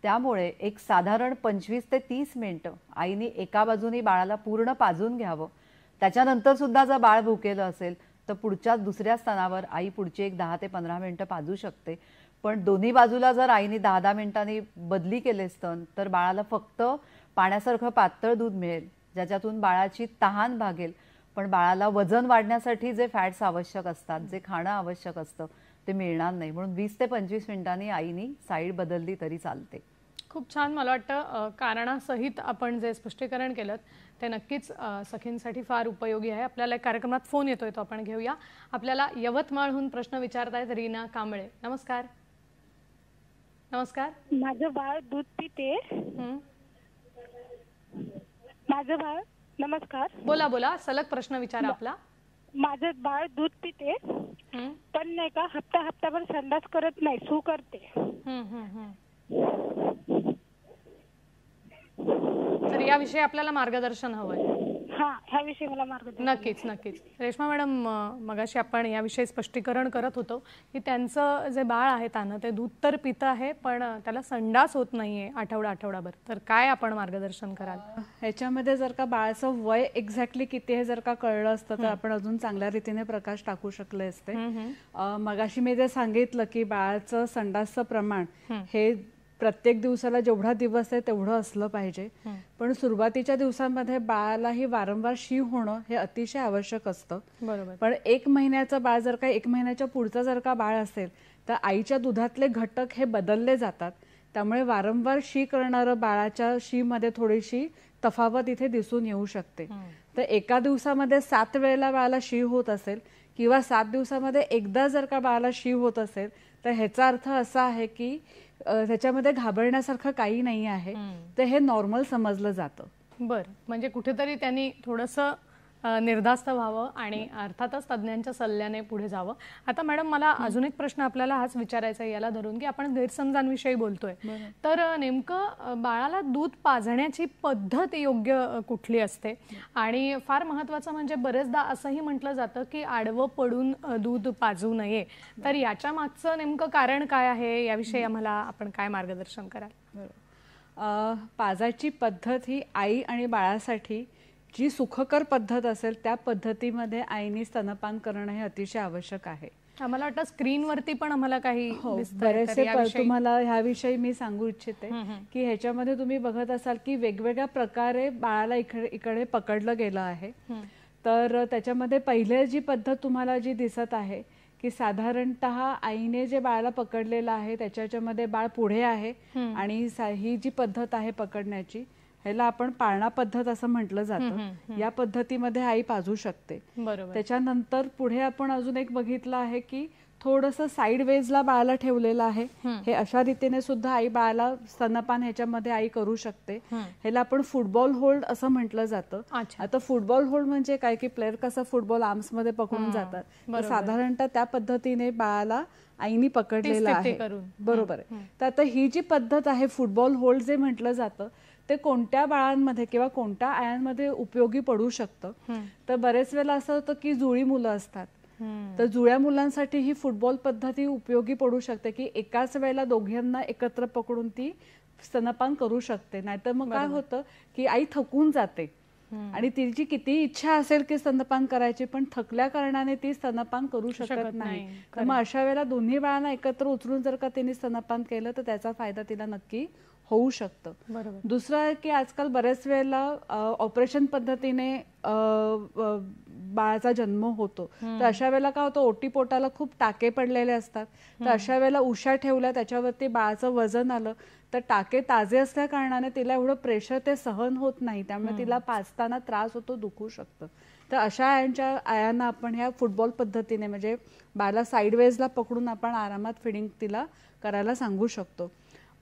त्यामुळे एक साधारण 25 ते 30 मिनिटं आईने एका बाजूनी बाळाला पूर्ण पाजून घ्यावं. त्याच्यानंतर सुद्धा जर बाळ भुकेलं असेल तर पुढच्या दुसऱ्या स्तनावर आई पुढची एक 10 ते 15 मिनिटं पाजू शकते. पण दोन्ही बाजूला जर आईने 10-10 मिनिटांनी बदली केले स्तन तर बाळाला फक्त पाण्यासारखं पातळ दूध मिळेल ज्याच्यातून बाळाची तहान भागेल, पण बाळाला वजन वाढण्यासाठी जे फॅट्स आवश्यक असतात, जे खाणं आवश्यक असतं ते मिळणार नाही. म्हणून 20 ते 25 मिनिटांनी आईनी साईड बदलली तरी चालते. खूप छान. मला वाटतं कारणासहित आपण जे स्पष्टीकरण केलं ते नक्कीच सखींसाठी फार उपयोगी आहे. आपल्याला एक कार्यक्रमात फोन येतोय तो आपण घेऊया. आपल्याला यवतमाळहून प्रश्न विचारतायत रीना कांबळे. नमस्कार. नमस्कार. माझं बाळ दूध पिते. माझं बाळ नमस्कार. बोला बोला, सलग प्रश्न विचारा आपला. माझं बाळ दूध पिते पण नाही का हप्ताभर संडास करत नाही, सू करते. तर याविषयी आपल्याला मार्गदर्शन हवंय. हा, ह्याविषयी मला मार्गदर्शन. नक्कीच नक्कीच. रेश्मा मॅडम, मगाशी आपण याविषयी स्पष्टीकरण करत होतो की त्यांचं जे बाळ आहे त्यानं ते दूध तर पितं आहे पण त्याला संडास होत नाहीये आठवडाभर, तर काय आपण मार्गदर्शन कराल? ह्याच्यामध्ये जर का बाळाचं वय एक्झॅक्टली किती हे जर का कळलं असतं तर आपण अजून चांगल्या रीतीने प्रकाश टाकू शकले असते. मगाशी मी जे सांगितलं की बाळाचं संडासचं प्रमाण हे प्रत्येक दिवसाला जेवढा दिवस आहे तेवढं असलं पाहिजे, पण सुरुवातीच्या दिवसांमध्ये बाळालाही वारंवार शी होणं हे अतिशय आवश्यक असतं. बरोबर. पण 1 महिन्याचं बाळ जर का 1 महिन्याच्या पुढचं जर का बाळ असेल तर आईच्या दुधातले घटक हे बदलले जातात, त्यामुळे वारंवार शी करणारं बाळाच्या शी मध्ये थोडीशी तफावत इथे दिसून येऊ शकते. तर एका दिवसामध्ये 7 वेळेला बाळाला शी होत असेल किंवा 7 दिवसामध्ये एकदा जर का बाळाला शी होत असेल तर ह्याचा अर्थ असा आहे की त्याच्यामध्ये घाबरण्यासारखं काही नाही आहे, तर हे नॉर्मल समजलं जातं. बरं, म्हणजे कुठेतरी त्यांनी थोडंसं निर्धास्त व्हावं आणि अर्थातच तज्ज्ञांच्या सल्ल्याने पुढे जावं. आता मॅडम मला अजून एक प्रश्न आपल्याला हाच विचारायचा आहे याला धरून की आपण गैरसमजांविषयी बोलतोय, तर नेमकं बाळाला दूध पाजण्याची पद्धत योग्य कुठली असते? आणि फार महत्त्वाचं म्हणजे बरेचदा असंही म्हटलं जातं की आडवं पडून दूध पाजू नये, तर याच्या मागचं नेमकं कारण काय आहे याविषयी आम्हाला आपण काय मार्गदर्शन कराल? पाजायची पद्धत ही आई आणि बाळासाठी जी सुखकर पद्धत असेल त्या पद्धतीमध्ये आईने स्तनपान करणं हे अतिशय आवश्यक आहे. आम्हाला वाटतं स्क्रीनवरती पण आम्हाला काही बरेचसे तुम्हाला ह्याविषयी मी सांगू इच्छिते की ह्याच्यामध्ये तुम्ही बघत असाल की वेगवेगळ्या प्रकारे बाळाला इकडे पकडलं गेलं आहे. तर त्याच्यामध्ये पहिले जी पद्धत तुम्हाला जी दिसत आहे की साधारणतः आईने जे बाळाला पकडलेलं आहे त्याच्यामध्ये बाळ पुढे आहे आणि ही जी पद्धत आहे पकडण्याची ह्याला आपण पाळणा पद्धत असं म्हटलं जातं. या पद्धतीमध्ये आई पाजू शकते. त्याच्यानंतर पुढे आपण अजून एक बघितलं आहे की थोडंसं साईड वेजला बाळाला ठेवलेलं आहे. हे अशा रीतीने सुद्धा आई बाळाला स्तनपान ह्याच्यामध्ये आई करू शकते. ह्याला आपण फुटबॉल होल्ड असं म्हटलं जातं. आता फुटबॉल होल्ड म्हणजे काय की प्लेअर कसं फुटबॉल आर्म्स मध्ये पकडून जातात, तर साधारणतः त्या पद्धतीने बाळाला आईनी पकडलेलं आहे. बरोबर आहे. तर आता ही जी पद्धत आहे फुटबॉल होल्ड जे म्हटलं जातं ते कोणत्या बाळांमध्ये किंवा कोणत्या आयांमध्ये उपयोगी पडू शकतं. तर बरेच वेळेला असं होतं की जुळी मुलं असतात, तर जुळ्या मुलांसाठी ही फुटबॉल पद्धती उपयोगी पडू शकते की एकाच वेळेला दोघांना एकत्र पकडून ती स्तनपान करू शकते. नाहीतर मग काय होतं की आई थकून जाते आणि तिची किती इच्छा असेल की स्तनपान करायची पण थकल्या कारणाने ती स्तनपान करू शकत नाही. तर मग अशा वेळेला दोन्ही बाळांना एकत्र उचलून जर का तिने स्तनपान केलं तर त्याचा फायदा तिला नक्की होऊ शकतं. दुसरं आहे की आजकाल बऱ्याच वेळेला ऑपरेशन पद्धतीने बाळाचा जन्म होतो. तर अशा वेळेला काय होतं ओटीपोटाला खूप टाके पडलेले असतात. तर अशा वेळेला उशा ठेवल्या त्याच्यावरती बाळाचं वजन आलं तर टाके ताजे असल्या कारणाने तिला एवढं प्रेशर ते सहन होत नाही, त्यामुळे तिला पाजताना त्रास होतो, दुखू शकतं. तर अशा आयांना आपण ह्या फुटबॉल पद्धतीने म्हणजे बाळाला साईडवेजला पकडून आपण आरामात फिडिंग तिला करायला सांगू शकतो.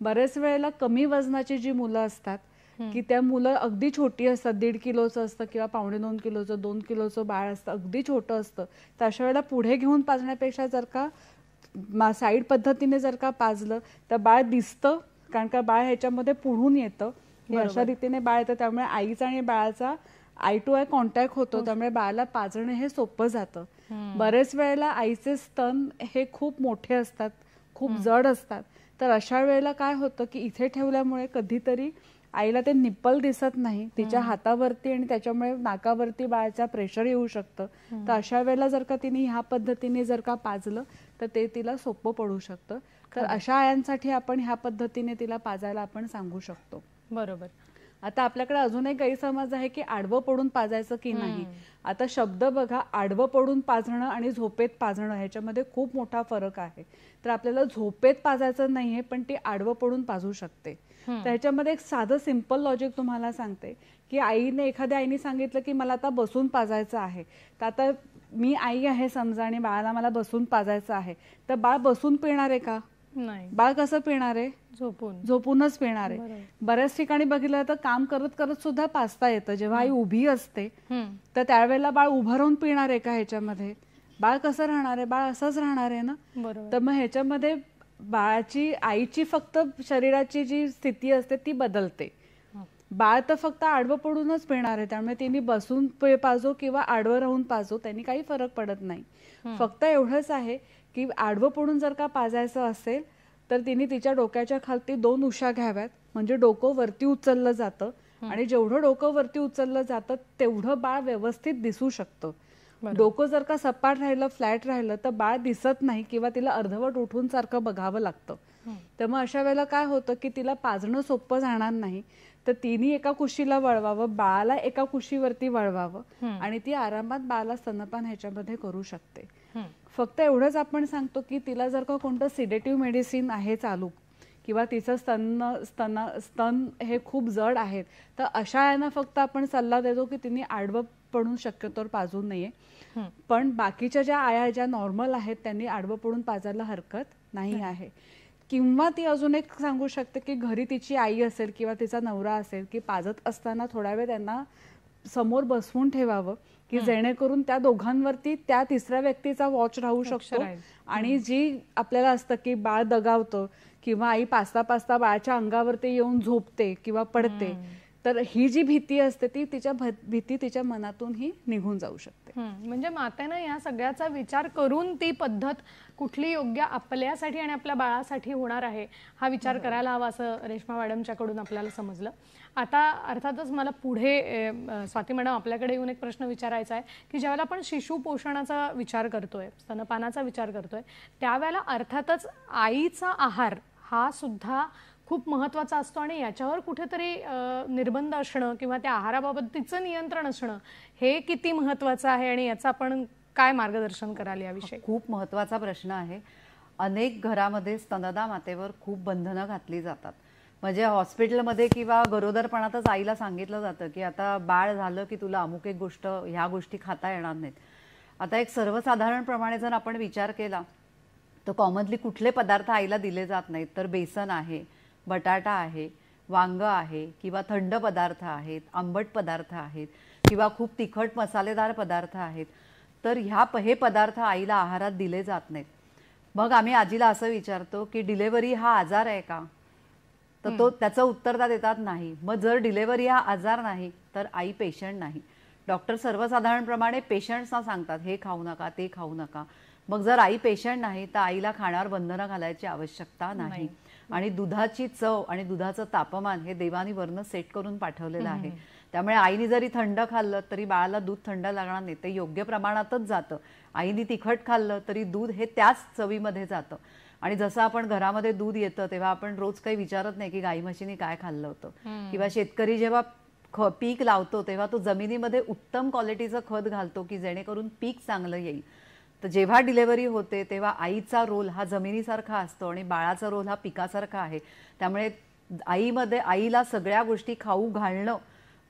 बरेच वेळेला कमी वजनाची जी मुलं असतात की त्या मुलं अगदी छोटी असतात, 1.5 किलोचं असतं किंवा 2.25 किलोचं 2 किलोचं बाळ असतं, अगदी छोटं असतं. तर अशा वेळेला पुढे घेऊन पाजण्यापेक्षा जर का साईड पद्धतीने जर का पाजलं तर बाळ दिसतं, कारण का बाळ ह्याच्यामध्ये पुढून येतं. अशा रीतीने बाळ येतं, त्यामुळे आईचा आणि बाळाचा आय टू आय कॉन्टॅक्ट होतो, त्यामुळे बाळाला पाजणं हे सोपं जातं. बरेच वेळेला आईचे स्तन हे खूप मोठे असतात, खूप जड असतात. तर अशा वेळेला काय होतं की इथे ठेवल्यामुळे कधीतरी आईला ते निप्पल दिसत नाही तिच्या हातावरती आणि त्याच्यामुळे नाकावरती बाळाचा प्रेशर येऊ शकतं. तर अशा वेळेला जर का तिने ह्या पद्धतीने जर का पाजलं तर ते तिला सोपं पडू शकतं. तर अशा आयांसाठी आपण ह्या पद्धतीने तिला पाजायला आपण सांगू शकतो. बरोबर. आता आपल्याकडे अजून एक गैरसमज आहे की आडवं पडून पाजायचं की नाही. आता शब्द बघा, आडवं पडून पाजणं आणि झोपेत पाजणं ह्याच्यामध्ये खूप मोठा फरक आहे. तर आपल्याला झोपेत पाजायचं नाहीये पण ती आडवं पडून पाजू शकते. तर ह्याच्यामध्ये एक साधं सिंपल लॉजिक तुम्हाला सांगते की एखाद्या आईने सांगितलं की मला आता बसून पाजायचं आहे. तर आता मी आई आहे समजा आणि बाळाला मला बसून पाजायचं आहे, तर बाळ बसून पिणार आहे का? नाही. बाळ कसं पिणार आहे? झोपूनच पिणार आहे. बऱ्याच ठिकाणी बघितलं तर काम करत करत सुद्धा पाजता येतं. जेव्हा आई उभी असते तर त्यावेळेला बाळ उभं राहून पिणार आहे का? ह्याच्यामध्ये बाळ कसं राहणार आहे? बाळ असंच राहणार आहे ना. तर मग ह्याच्यामध्ये बाळाची आईची फक्त शरीराची जी स्थिती असते ती बदलते. बाळ तर फक्त आडवं पडूनच पिणार आहे, त्यामुळे तिने बसून पाजो किंवा आडवं राहून पाजो त्यांनी काही फरक पडत नाही. फक्त एवढंच आहे की आडवं पडून जर का पाजायचं असेल तर तिने तिच्या डोक्याच्या खालती 2 उशा घ्याव्यात, म्हणजे डोकं वरती उचललं जातं आणि जेवढं डोकं वरती उचललं जातं तेवढं बाळ व्यवस्थित दिसू शकतं. डोकं जर का सपाट राहिलं, फ्लॅट राहिलं तर बाळ दिसत नाही किंवा तिला अर्धवट उठून सारखं बघावं लागतं. तर मग अशा वेळेला काय होतं की तिला पाजणं सोपं जाणार नाही. तर तिने एका कुशीला वळवावं, बाळाला एका कुशीवरती वळवावं आणि ती आरामात बाळाला स्तनपान ह्याच्यामध्ये करू शकते. फक्त एवढंच आपण सांगतो की तिला जर का कोणतं सिडेटिव्ह मेडिसिन आहे चालू किंवा तिचं स्तन हे खूप जड आहेत तर अशा यांना फक्त आपण सल्ला देतो की तिने आडवं पडून शक्यतोवर पाजू नये. पण बाकीच्या ज्या आया ज्या नॉर्मल आहेत त्यांनी आडवं पडून पाजायला हरकत नाही आहे. किंवा ती अजून एक सांगू शकते की घरी तिची आई असेल किंवा तिचा नवरा असेल की पाजत असताना थोडा वेळ त्यांना समोर बसवून ठेवावं की जेणेकरून त्या दोघांवरती त्या तिसऱ्या व्यक्तीचा वॉच राहू शकतो. आणि जी आपल्याला असतं की बाळ दगावतं किंवा आई पाजता पाजता बाळाच्या अंगावरती येऊन झोपते किंवा पडते तर ही जी भीती असते ती भीती तिच्या मनातून ही निघून जाऊ शकते. म्हणजे मातेनं या सगळ्याचा विचार करून ती पद्धत कुठली योग्य आपल्यासाठी आणि आपल्या बाळासाठी होणार आहे हा विचार करायला हवा असं रेश्मा मॅडमच्याकडून आपल्याला समजलं. आता अर्थातच मला पुढे स्वाती मॅडम आपल्याकडे येऊन एक प्रश्न विचारायचा आहे की ज्यावेळेला आपण शिशु पोषणाचा विचार करतोय, स्तनपानाचा विचार करतोय, त्यावेळेला अर्थातच आईचा आहार हा सुद्धा खूप महत्त्वाचा असतो आणि याच्यावर कुठेतरी निर्बंध असणं किंवा त्या आहाराबाबत तिचं नियंत्रण असणं हे किती महत्त्वाचं आहे आणि याचं आपण काय मार्गदर्शन कराल याविषयी? खूप महत्त्वाचा प्रश्न आहे. अनेक घरामध्ये स्तनदा मातेवर खूप बंधनं घातली जातात. म्हणजे हॉस्पिटलमध्ये किंवा गरोदरपणातच आईला सांगितलं जातं की आता बाळ झालं की तुला अमुक एक गोष्ट, ह्या गोष्टी खाता येणार नाहीत. आता एक सर्वसाधारणप्रमाणे जर आपण विचार केला तर कॉमनली कुठले पदार्थ आईला दिले जात नाहीत तर बेसन आहे, बटाटा आहे, वांग आहे किंवा थंड पदार्थ आहेत, आंबट पदार्थ आहेत किंवा खूप तिखट मसालेदार पदार्थ आहेत. तर हे पदार्थ आईला आहारात दिले जात नाहीत. मग आम्ही आजीला असं विचारतो की डिलेव्हरी हा आजार आहे का, तर त्याचं उत्तर देतात नाही. मग जर डिलेव्हरी हा आजार नाही तर आई पेशंट नाही. डॉक्टर सर्वसाधारणप्रमाणे पेशंट्सना सांगतात हे खाऊ नका, ते खाऊ नका. मग जर आई पेशंट नाही तर आईला खाण्यावर बंधनं घालायची आवश्यकता नाही. आणि दुधाची चव आणि दुधाचं तापमान हे देवानी वरनं सेट करून पाठवलेलं आहे. त्यामुळे आईने जरी थंड खाल्लं तरी बाळाला दूध थंड लागणार नाही, ते योग्य प्रमाणातच जातं. आईने तिखट खाल्लं तरी दूध हे त्याच चवीमध्ये जातं. आणि जसं आपण घरामध्ये दूध येतं तेव्हा आपण रोज काही विचारत नाही की गाई म्हशीने काय खाल्लं होतं, किंवा शेतकरी जेव्हा पीक लावतो तेव्हा तो जमिनीमध्ये उत्तम क्वालिटीचं खत घालतो की जेणेकरून पीक चांगलं येईल. तर जेव्हा डिलेव्हरी होते तेव्हा आईचा रोल हा जमिनीसारखा असतो आणि बाळाचा रोल हा पिकासारखा आहे. त्यामुळे आईला सगळ्या गोष्टी खाऊ घालणं,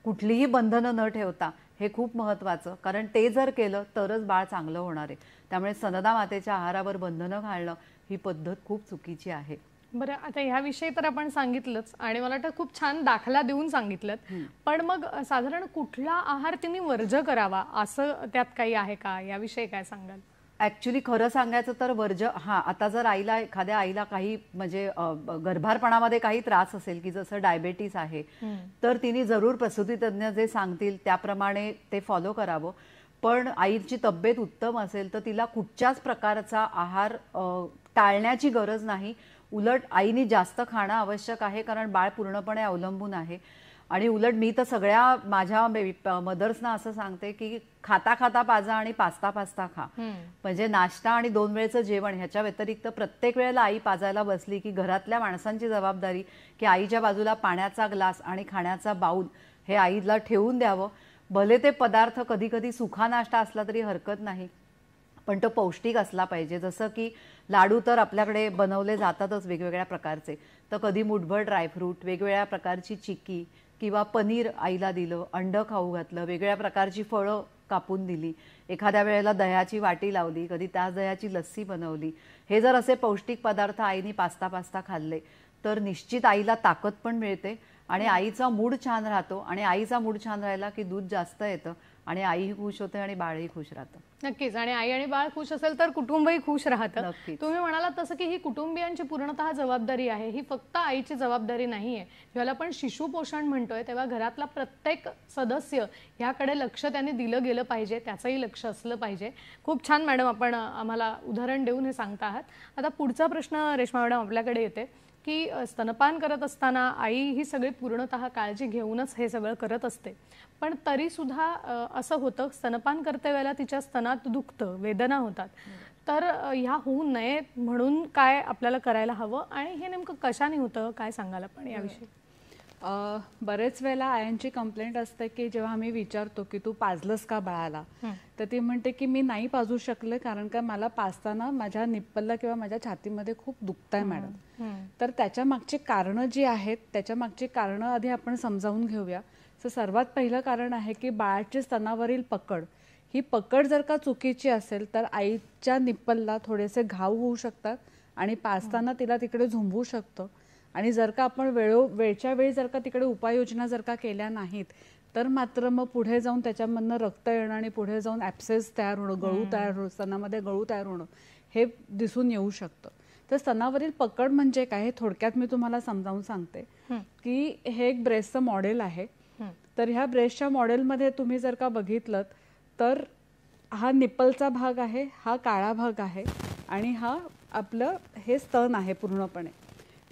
कुठलीही बंधनं न ठेवता, हे खूप महत्त्वाचं. कारण ते जर केलं तरच बाळ चांगलं होणार आहे. त्यामुळे स्तनदा मातेच्या आहारावर बंधनं घालणं ही पद्धत खूप चुकीची आहे. बरं, आता ह्याविषयी तर आपण सांगितलंच आणि मला वाटतं खूप छान दाखला देऊन सांगितलं. पण मग साधारण कुठला आहार तिने वर्ज करावा असं त्यात काही आहे का, याविषयी काय सांगाल? ऍक्च्युली खरं सांगायचं तर वर्ज, आता जर एखाद्या आईला काही म्हणजे गर्भारपणामध्ये काही त्रास असेल की जसं डायबेटीस आहे तर तिने जरूर प्रसूती तज्ज्ञ जे सांगतील त्याप्रमाणे ते फॉलो करावं. पण आईची तब्येत उत्तम असेल तर तिला कुठच्याच प्रकारचा आहार टाळण्याची गरज नाही. उलट आईने जास्त खाणं आवश्यक आहे कारण बाळ पूर्णपणे अवलंबून आहे. आणि उलट मी तर सगळ्या माझ्या मदर्सना असं सांगते की खाता खाता पाजा आणि पास्ता पास्ता खा. म्हणजे नाश्ता आणि 2 वेळेचं जेवण ह्याच्या व्यतिरिक्त प्रत्येक वेळेला आई पाजायला बसली की घरातल्या माणसांची जबाबदारी की आईच्या बाजूला पाण्याचा ग्लास आणि खाण्याचा बाऊल हे आईला ठेवून द्यावं. भले ते पदार्थ कधी कधी सुखा नाश्ता असला तरी हरकत नाही, पण तो पौष्टिक असला पाहिजे. जसं की लाडू तर आपल्याकडे बनवले जातातच वेगवेगळ्या प्रकारचे, तर कधी मुठभर ड्रायफ्रूट, वेगवेगळ्या प्रकारची चिक्की किंवा पनीर आईला दिलं, अंडं खाऊ घातलं, वेगवेगळ्या प्रकारची फळं कापून दिली, एखाद्या वेळेला दह्याची वाटी लावली, कधी त्याच दह्याची लस्सी बनवली. हे जर असे पौष्टिक पदार्थ आईने पास्ता खाल्ले तर निश्चित आईला ताकद पण मिळते आणि आईचा मूड छान राहतो. आणि आईचा मूड छान राहिला की दूध जास्त येतं आणि आईही खुश होते आणि बाळही खुश राहतं. नक्कीच. आणि आई आणि बाळ खुश असेल तर कुटुंबही खुश राहतं. नक्कीच. तुम्ही म्हणालात तसं की ही कुटुंबियांची पूर्णतः जबाबदारी आहे, ही फक्त आईची जबाबदारी नाहीये. जेव्हा आपण शिशु पोषण म्हणतोय तेव्हा घरातला प्रत्येक सदस्य याकडे लक्ष त्याने दिलं गेलं पाहिजे, त्याचंही लक्ष असलं पाहिजे. खूप छान मॅडम, आपण आम्हाला उदाहरण देऊन हे सांगता आहात. आता पुढचा प्रश्न रेश्मा मॅडम आपल्याकडे येते की स्तनपान करत असताना आई ही सगळी पूर्णतः काळजी घेऊनच हे सगळं करत असते, पण तरी सुद्धा असं होतं स्तनपान करते वेळेला तिच्या स्तनात दुखतं, वेदना होतात. तर ह्या होऊ नये म्हणून काय आपल्याला करायला हवं आणि हे नेमकं कशाने होतं, काय सांगाल आपण याविषयी? बरेच वेळेला आयांची कंप्लेंट असते की जेव्हा आम्ही विचारतो की तू पाजलंस का बाळाला, तर ती म्हणते की मी नाही पाजू शकले कारण का मला पाजताना माझ्या निप्पलला किंवा माझ्या छातीमध्ये खूप दुखतंय मॅडम. तर त्याच्या मागची कारणं जी आहेत, त्याच्या मागची कारणं आधी आपण समजावून घेऊया. तर सर्वात पहिलं कारण आहे की बाळाच्या स्तनावरील पकड, ही पकड जर का चुकीची असेल तर आईच्या निप्पलला थोडेसे घाव होऊ शकतात आणि पाजताना तिला तिकडे झुंबू शकतं. आणि जर का आपण वेळच्या वेळी जर का तिकडे उपाययोजना जर का केल्या नाहीत तर मात्र मग पुढे जाऊन त्याच्यामधनं रक्त येणं आणि पुढे जाऊन ॲप्सेस तयार होणं, गळू तयार होणं, स्तनामध्ये गळू तयार होणं हे दिसून येऊ शकतं. तर स्तनावरील पकड म्हणजे काय हे थोडक्यात मी तुम्हाला समजावून सांगते की हे एक ब्रेसचं मॉडेल आहे तर ह्या ब्रेस्टच्या मॉडेलमध्ये तुम्ही जर का बघितलं तर हा निप्पलचा भाग आहे, हा काळा भाग आहे आणि हा आपलं हे स्तन आहे पूर्णपणे.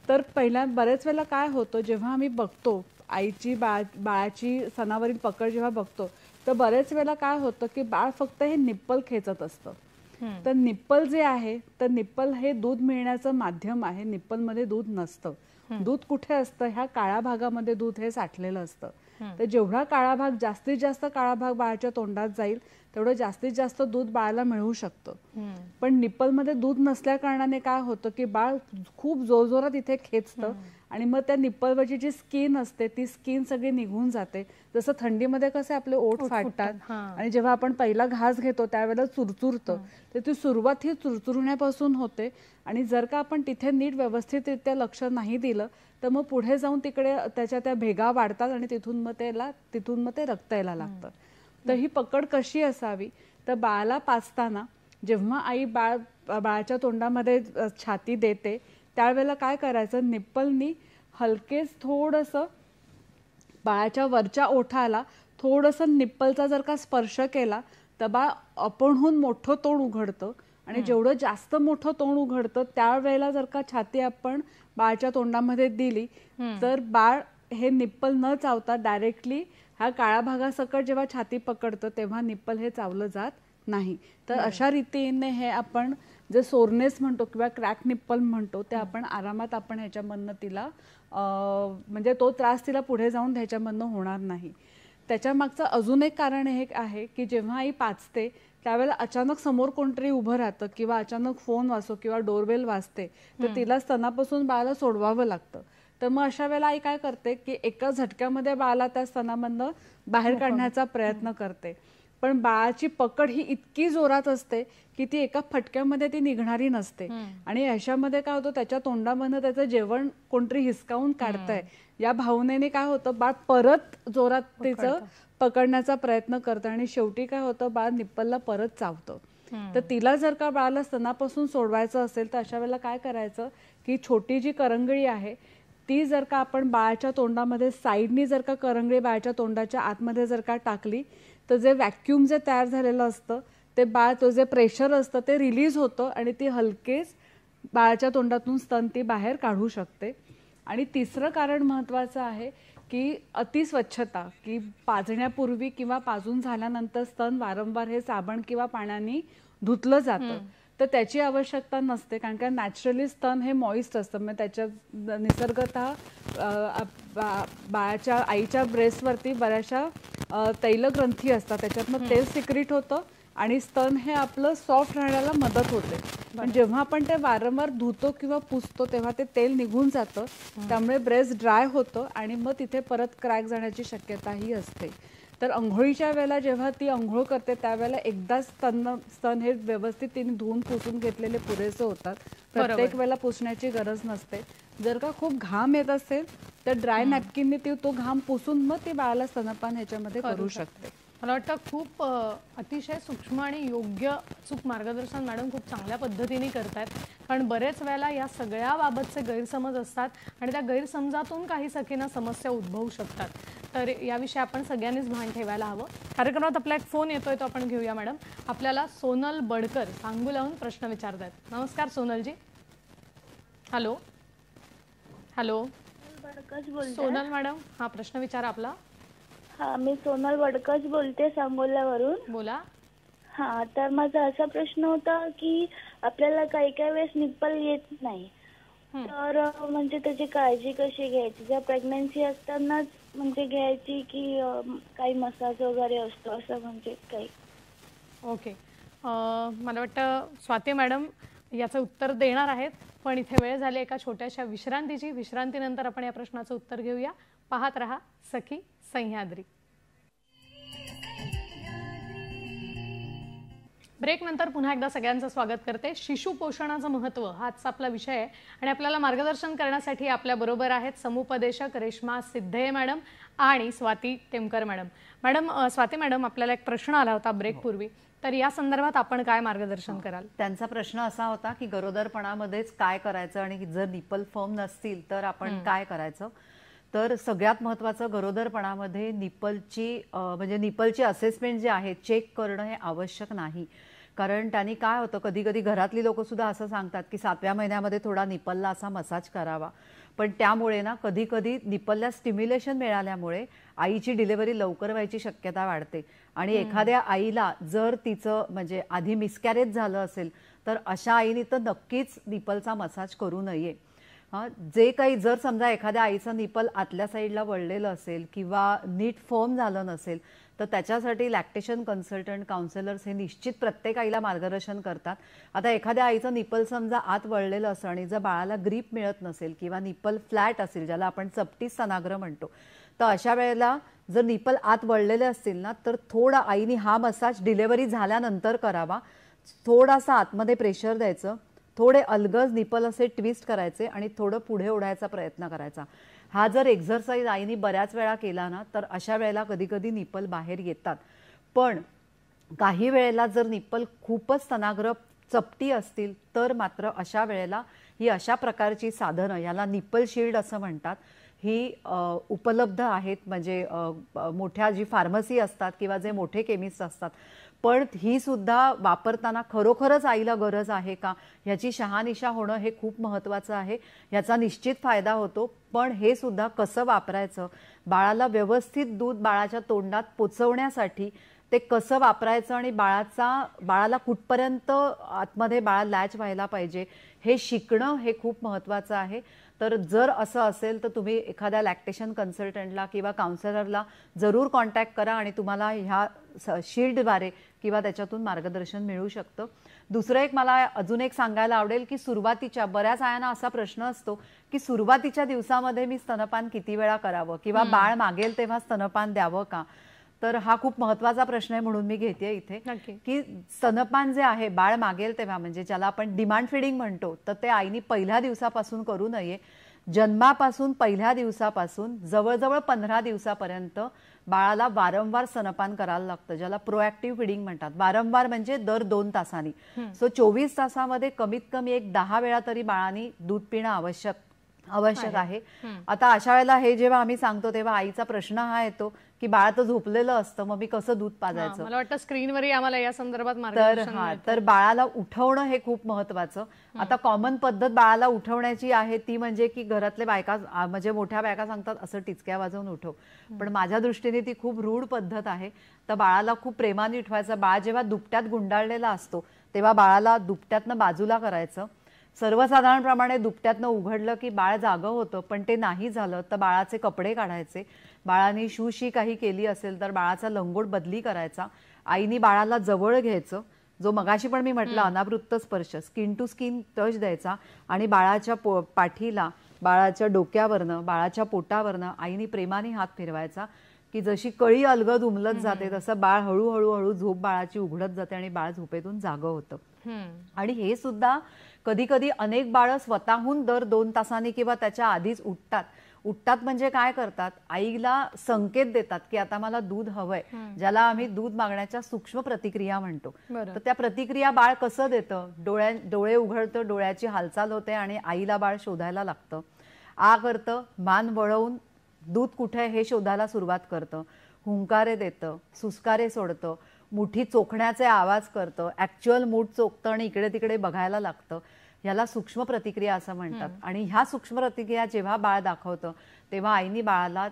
तर बरेच वेळेला काय होतं, जेव्हा आम्ही बघतो आईची बाळाची स्तनावरील पकड जेव्हा बघतो, तर बरेच वेळेला काय होतं की बाळ फक्त हे निप्पल खेचत असतं. तर निप्पल जे आहे, तर निप्पल हे दूध मिळण्याचं माध्यम आहे. निप्पलमध्ये दूध नसतं. दूध कुठे असतं? ह्या काळ्या भागामध्ये दूध हे साठलेलं असतं. तर जेवढा काळा भाग, जास्तीत जास्त काळा भाग बाळाच्या तोंडात जाईल तेवढं जास्तीत जास्त दूध बाळाला मिळू शकतं. पण निप्पलमध्ये दूध नसल्या कारणाने काय होतं की बाळ खूप जोरजोरात इथे खेचतं आणि मग त्या निप्पलवरची जी स्किन असते ती स्किन सगळी निघून जाते. जसं थंडीमध्ये कसे आपले ओठ फाटतात आणि जेव्हा आपण पहिला घास घेतो त्यावेळेला चुरचुरतं, तर ती सुरुवात ही चुरचुरण्यापासून होते. आणि जर का आपण तिथे नीट व्यवस्थितरित्या लक्ष नाही दिलं तर मग पुढे जाऊन तिकडे त्याच्या त्या भेगा वाढतात आणि तिथून मग ते रक्त यायला लागतं. तर ही पकड कशी असावी, तर बाळाला पाजताना जेव्हा आई बाळाच्या तोंडामध्ये छाती देते त्यावेळेला काय करायचं, निप्पलनी हलकेच थोडंसं बाळाच्या वरच्या ओठाला थोडंसं निप्पलचा जर का स्पर्श केला तर बाळ आपणहून मोठं तोंड उघडतं आणि जेवढं जास्त मोठं तोंड उघडतं त्यावेळेला जर का छाती आपण बाळाच्या तोंडामध्ये दिली तर बाळ हे निप्पल न चावता डायरेक्टली ह्या काळ्या भागासकट जेव्हा छाती पकडतं तेव्हा निप्पल हे चावलं जात नाही. तर अशा रीतीने हे आपण जे सोरनेस म्हणतो किंवा क्रॅक निप्पल म्हणतो ते आपण आरामात आपण ह्याच्यामधनं तिला म्हणजे तो त्रास तिला पुढे जाऊन ह्याच्यामधनं होणार नाही. त्याच्या मागचं अजून एक कारण हे आहे की जेव्हा आई पाचते त्यावेळेला अचानक समोर कोणतरी उभं राहतं किंवा अचानक फोन वाजतो किंवा डोरबेल वाजते तर तिला स्तनापासून बाळाला सोडवावं लागतं. तर मग अशा वेळेला आई काय करते की एका झटक्यामध्ये बाळाला त्या स्तनामधनं बाहेर काढण्याचा प्रयत्न करते. पण बाळाची पकड ही इतकी जोरात असते की ती एका फटक्यामध्ये ती निघणारी नसते आणि अशामध्ये काय होतं, त्याच्या तोंडामधनं त्याचं जेवण कोणतरी हिसकावून काढतंय या भावनेने काय होतं, बाळ परत जोरात तिचं पकडण्याचा प्रयत्न करतं आणि शेवटी काय होतं, बाळ निप्पलला परत चावतं. तर तिला जर का बाळाला स्तनापासून सोडवायचं असेल तर अशा वेळेला काय करायचं की छोटी जी करंगळी आहे ती जर का आपण बाळाच्या तोंडामध्ये साईडनी जर का करंगळी बाळाच्या तोंडाच्या आतमध्ये जर का टाकली तर जे व्हॅक्यूम जे तयार झालेलं असतं ते तो जे प्रेशर असतं ते रिलीज होतं आणि ती हलकेच बाळाच्या तोंडातून स्तन ती बाहेर काढू शकते. आणि तिसरं कारण महत्त्वाचं आहे की अतिस्वच्छता, की पाजण्यापूर्वी किंवा पाजून झाल्यानंतर स्तन वारंवार हे साबण किंवा पाण्याने धुतलं जातं. तर त्याची आवश्यकता नसते कारण का नॅचरली स्तन हे मॉइस्ट असतं. म्हणजे त्याच्या निसर्गतः बाळाच्या आईच्या ब्रेस्टवरती बऱ्याचशा तैलग्रंथी असतात, त्याच्यातनं तेल सिक्रीट होतं आणि स्तन हे आपलं सॉफ्ट राहण्याला मदत होते. पण जेव्हा आपण ते वारंवार धुतो किंवा पुसतो तेव्हा ते तेल निघून जातं, त्यामुळे ब्रेस्ट ड्राय होतं आणि मग तिथे परत क्रॅक जाण्याची शक्यताही असते. तर अंघोळीच्या वेळेला जेव्हा ती अंघोळ करते त्यावेळेला एकदाच स्तन हे व्यवस्थित तिने धुवून पुसून घेतलेले पुरेसे होतात. प्रत्येक वेळेला पुसण्याची गरज नसते. जर का खूप घाम येत असेल तर ड्राय नॅपकिनने ती तो घाम पुसून मग ती बाळाला स्तनपान ह्याच्यामध्ये करू शकते. मला वाटतं खूप अतिशय सूक्ष्म आणि योग्य अचूक मार्गदर्शन मॅडम खूप चांगल्या पद्धतीने करतायत. कारण बरेच वेळेला या सगळ्या बाबतचे गैरसमज असतात आणि त्या गैरसमजातून काही सगळ्यांना समस्या उद्भवू शकतात. तर याविषयी आपण सगळ्यांनीच भान ठेवायला हवं. कार्यक्रमात आपला एक फोन येतोय तो आपण घेऊया मॅडम. आपल्याला सोनल बडकर सांगोल्याहून प्रश्न विचारतायत. नमस्कार सोनलजी. हॅलो हॅलो सोनल मॅडम, हा प्रश्न विचारा आपला. हा, मी सोनल वडकच बोलते सांगोल्यावरून. बोला. हा, तर माझा असा प्रश्न होता की आपल्याला काही काही वेळेस निप्पल येत नाही, तर म्हणजे त्याची काळजी कशी घ्यायची? जर प्रेग्नन्सी असतानाच म्हणजे घ्यायची की काही मसाज वगैरे असतो असं म्हणजे काही? ओके, मला वाटतं स्वाती मॅडम याचं उत्तर देणार आहेत, पण इथे वेळ झाली एका छोट्याशा विश्रांतीची. विश्रांतीनंतर आपण या प्रश्नाचं उत्तर घेऊया. पाहत रहा सखी सह्याद्री. ब्रेक नंतर पुन्हा एकदा सगळ्यांचं स्वागत करते. शिशु पोषणाचं महत्त्व हा आजचा आपला विषय आहे आणि आपल्याला मार्गदर्शन करण्यासाठी आपल्या बरोबर आहेत समुपदेशक रेश्मा सिद्धे मॅडम आणि Swati Temkar madam. Madam, Swati madam, आपल्याला एक प्रश्न आला होता ब्रेक पूर्वी, तर या संदर्भात आपण काय मार्गदर्शन कराल? त्यांचा प्रश्न असा होता की गरोदरपणामध्येच काय करायचं आणि जर निप्पल फर्म नसतील तर आपण काय करायचं. तर सगळ्यात महत्त्वाचं गरोदरपणामध्ये निपलची असेसमेंट जे आहे चेक करणं हे आवश्यक नाही. कारण त्यांनी काय होतं, कधी कधी घरातली लोक सुद्धा असं सांगतात की 7व्या महिन्यामध्ये थोडा निपलला असा मसाज करावा, पण त्यामुळे ना कधी कधी निपलला स्टिम्युलेशन मिळाल्यामुळे आईची डिलिव्हरी लवकर व्हायची शक्यता वाढते. आणि एखाद्या आईला जर तिचं म्हणजे आधी मिसकॅरेज झालं असेल तर अशा आईने तर नक्कीच निपलचा मसाज करू नये. जे काही जर समजा एखाद्या आईचं निपल आतल्या साईडला वळलेलं असेल किंवा नीट फर्म झालं नसेल तर त्याच्यासाठी लॅक्टेशन कन्सल्टंट काउन्सिलर्स हे निश्चित प्रत्येक आईला मार्गदर्शन करतात. आता एखाद्या आईचं निपल समजा आत वळलेलं असं आणि जर बाळाला ग्रीप मिळत नसेल किंवा निपल फ्लॅट असेल, ज्याला आपण चपटी स्तनाग्र म्हणतो, तर अशा वेळेला जर निपल आत वळलेले असतील ना तर थोडा आईने हा मसाज डिलिव्हरी झाल्यानंतर करावा. थोडासा आतमध्ये प्रेशर द्यायचं, थोडे अलगज निपल असे ट्विस्ट करायचे आणि थोडं पुढे ओढायचा प्रयत्न करायचा. हा जर एक्झरसाइज आईने बऱ्याच वेळा केला ना तर अशा वेळेला कधी कधी निपल बाहेर येतात. पण काही वेळेला जर निपल खूपच स्तनाग्र चपटी असतील तर मात्र अशा वेळेला ही अशा प्रकारची साधनं, याला निपल शील्ड असं म्हणतात, ही उपलब्ध आहेत. म्हणजे मोठ्या जी फार्मसी असतात किंवा जे मोठे केमिस्ट असतात, पण ही सुद्धा वापरताना खरोखरच आईला गरज आहे का ह्याची शहानिशा होणं हे खूप महत्त्वाचं आहे. याचा निश्चित फायदा होतो, पण हे सुद्धा कसं वापरायचं, बाळाला व्यवस्थित दूध बाळाच्या तोंडात पोचवण्यासाठी ते कसं वापरायचं आणि बाळाला कुठपर्यंत आतमध्ये बाळा लॅच व्हायला पाहिजे हे शिकणं हे खूप महत्त्वाचं आहे. तर जर असं असेल तर तुम्ही एखाद्या लॅक्टेशन कन्सल्टंटला किंवा काउन्सिलरला जरूर कॉन्टॅक्ट करा आणि तुम्हाला ह्या शील्डद्वारे किंवा त्याच्यातून मार्गदर्शन मिळू शकतं. दुसरं एक मला अजून एक सांगायला आवडेल की सुरुवातीच्या बऱ्याच आयांना असा प्रश्न असतो की सुरुवातीच्या दिवसामध्ये मी स्तनपान किती वेळा करावं किंवा बाळ मागेल तेव्हा स्तनपान द्यावं का. तर हा खूप महत्त्वाचा प्रश्न आहे म्हणून मी घेते इथे की स्तनपान जे आहे बाळ मागेल तेव्हा, म्हणजे ज्याला आपण डिमांड फीडिंग म्हणतो, तर ते आईनी पहिल्या दिवसापासून करू नये. जन्मापासून पहिल्या दिवसापासून जवळजवळ 15 दिवसापर्यंत बाळाला वारंवार स्तनपान करायला लागतं, ज्याला प्रोएक्टिव्ह फीडिंग म्हणतात. वारंवार म्हणजे दर 2 तासांनी. सो 24 तासामध्ये कमीत कमी एक 10 वेळा तरी बाळाने दूध पिणं आवश्यक आहे. आता अशा वेळेला हे जेव्हा आम्ही सांगतो तेव्हा आईचा प्रश्न हा येतो की बाळ तर झोपलेलं असतं, मग मी कसं दूध पाजायचं. मला वाटतं स्क्रीनवरही आम्हाला या संदर्भात मार्गदर्शन तर बाळाला उठवणं हे खूप महत्त्वाचं. आता कॉमन पद्धत बाळाला उठवण्याची आहे ती म्हणजे की घरातले बायका म्हणजे मोठ्या बायका सांगतात असं टिचक्या वाजवून उठव, पण माझ्या दृष्टीने ती खूप रूढ पद्धत आहे. तर बाळाला खूप प्रेमाने उठवायचं. बाळ जेव्हा दुपट्यात गुंडाळलेला असतो तेव्हा बाळाला दुपट्यातनं बाजूला करायचं. सर्वसाधारणप्रमाणे दुपट्यातनं उघडलं की बाळ जागं होतं, पण ते नाही झालं तर बाळाचे कपडे काढायचे. बाळाने शूशी काही केली असेल तर बाळाचा लंगोट बदली करायचा. आईनी बाळाला जवळ घ्यायचं, जो मगाशी पण मी म्हटलं अनावृत्त स्पर्श, स्किन टू स्किन टच द्यायचा आणि बाळाच्या पाठीला, बाळाच्या डोक्यावरनं, बाळाच्या पोटावरनं आईनी प्रेमाने हात फिरवायचा की जशी कळी अलगद उमलत जाते तसं बाळ हळूहळू झोप बाळाची उघडत जाते आणि बाळ झोपेतून जागं होतं. आणि हे सुद्धा कधी कधी अनेक बाळं स्वतःहून दर 2 तासांनी किंवा त्याच्या आधीच उठतात म्हणजे काय करतात, आईला संकेत देतात की आता मला दूध हवंय, ज्याला आम्ही दूध मागण्याच्या सूक्ष्म प्रतिक्रिया म्हणतो. तर त्या प्रतिक्रिया बाळ कसं देतं, डोळे उघडतं, डोळ्याची हालचाल होते आणि आईला बाळ शोधायला लागतं. करतं, मान वळवून दूध कुठे हे शोधायला सुरुवात करतं, हुंकारे देतं, सुस्कारे सोडतं, मुठी चोखण्याचे आवाज करतं, ऍक्च्युअल मूठ चोखतं आणि इकडे तिकडे बघायला लागतं. याला सूक्ष्म प्रतिक्रिया असं म्हणतात. आणि ह्या सूक्ष्म प्रतिक्रिया जेव्हा बाळ दाखवतं तेव्हा आईनी बाळाला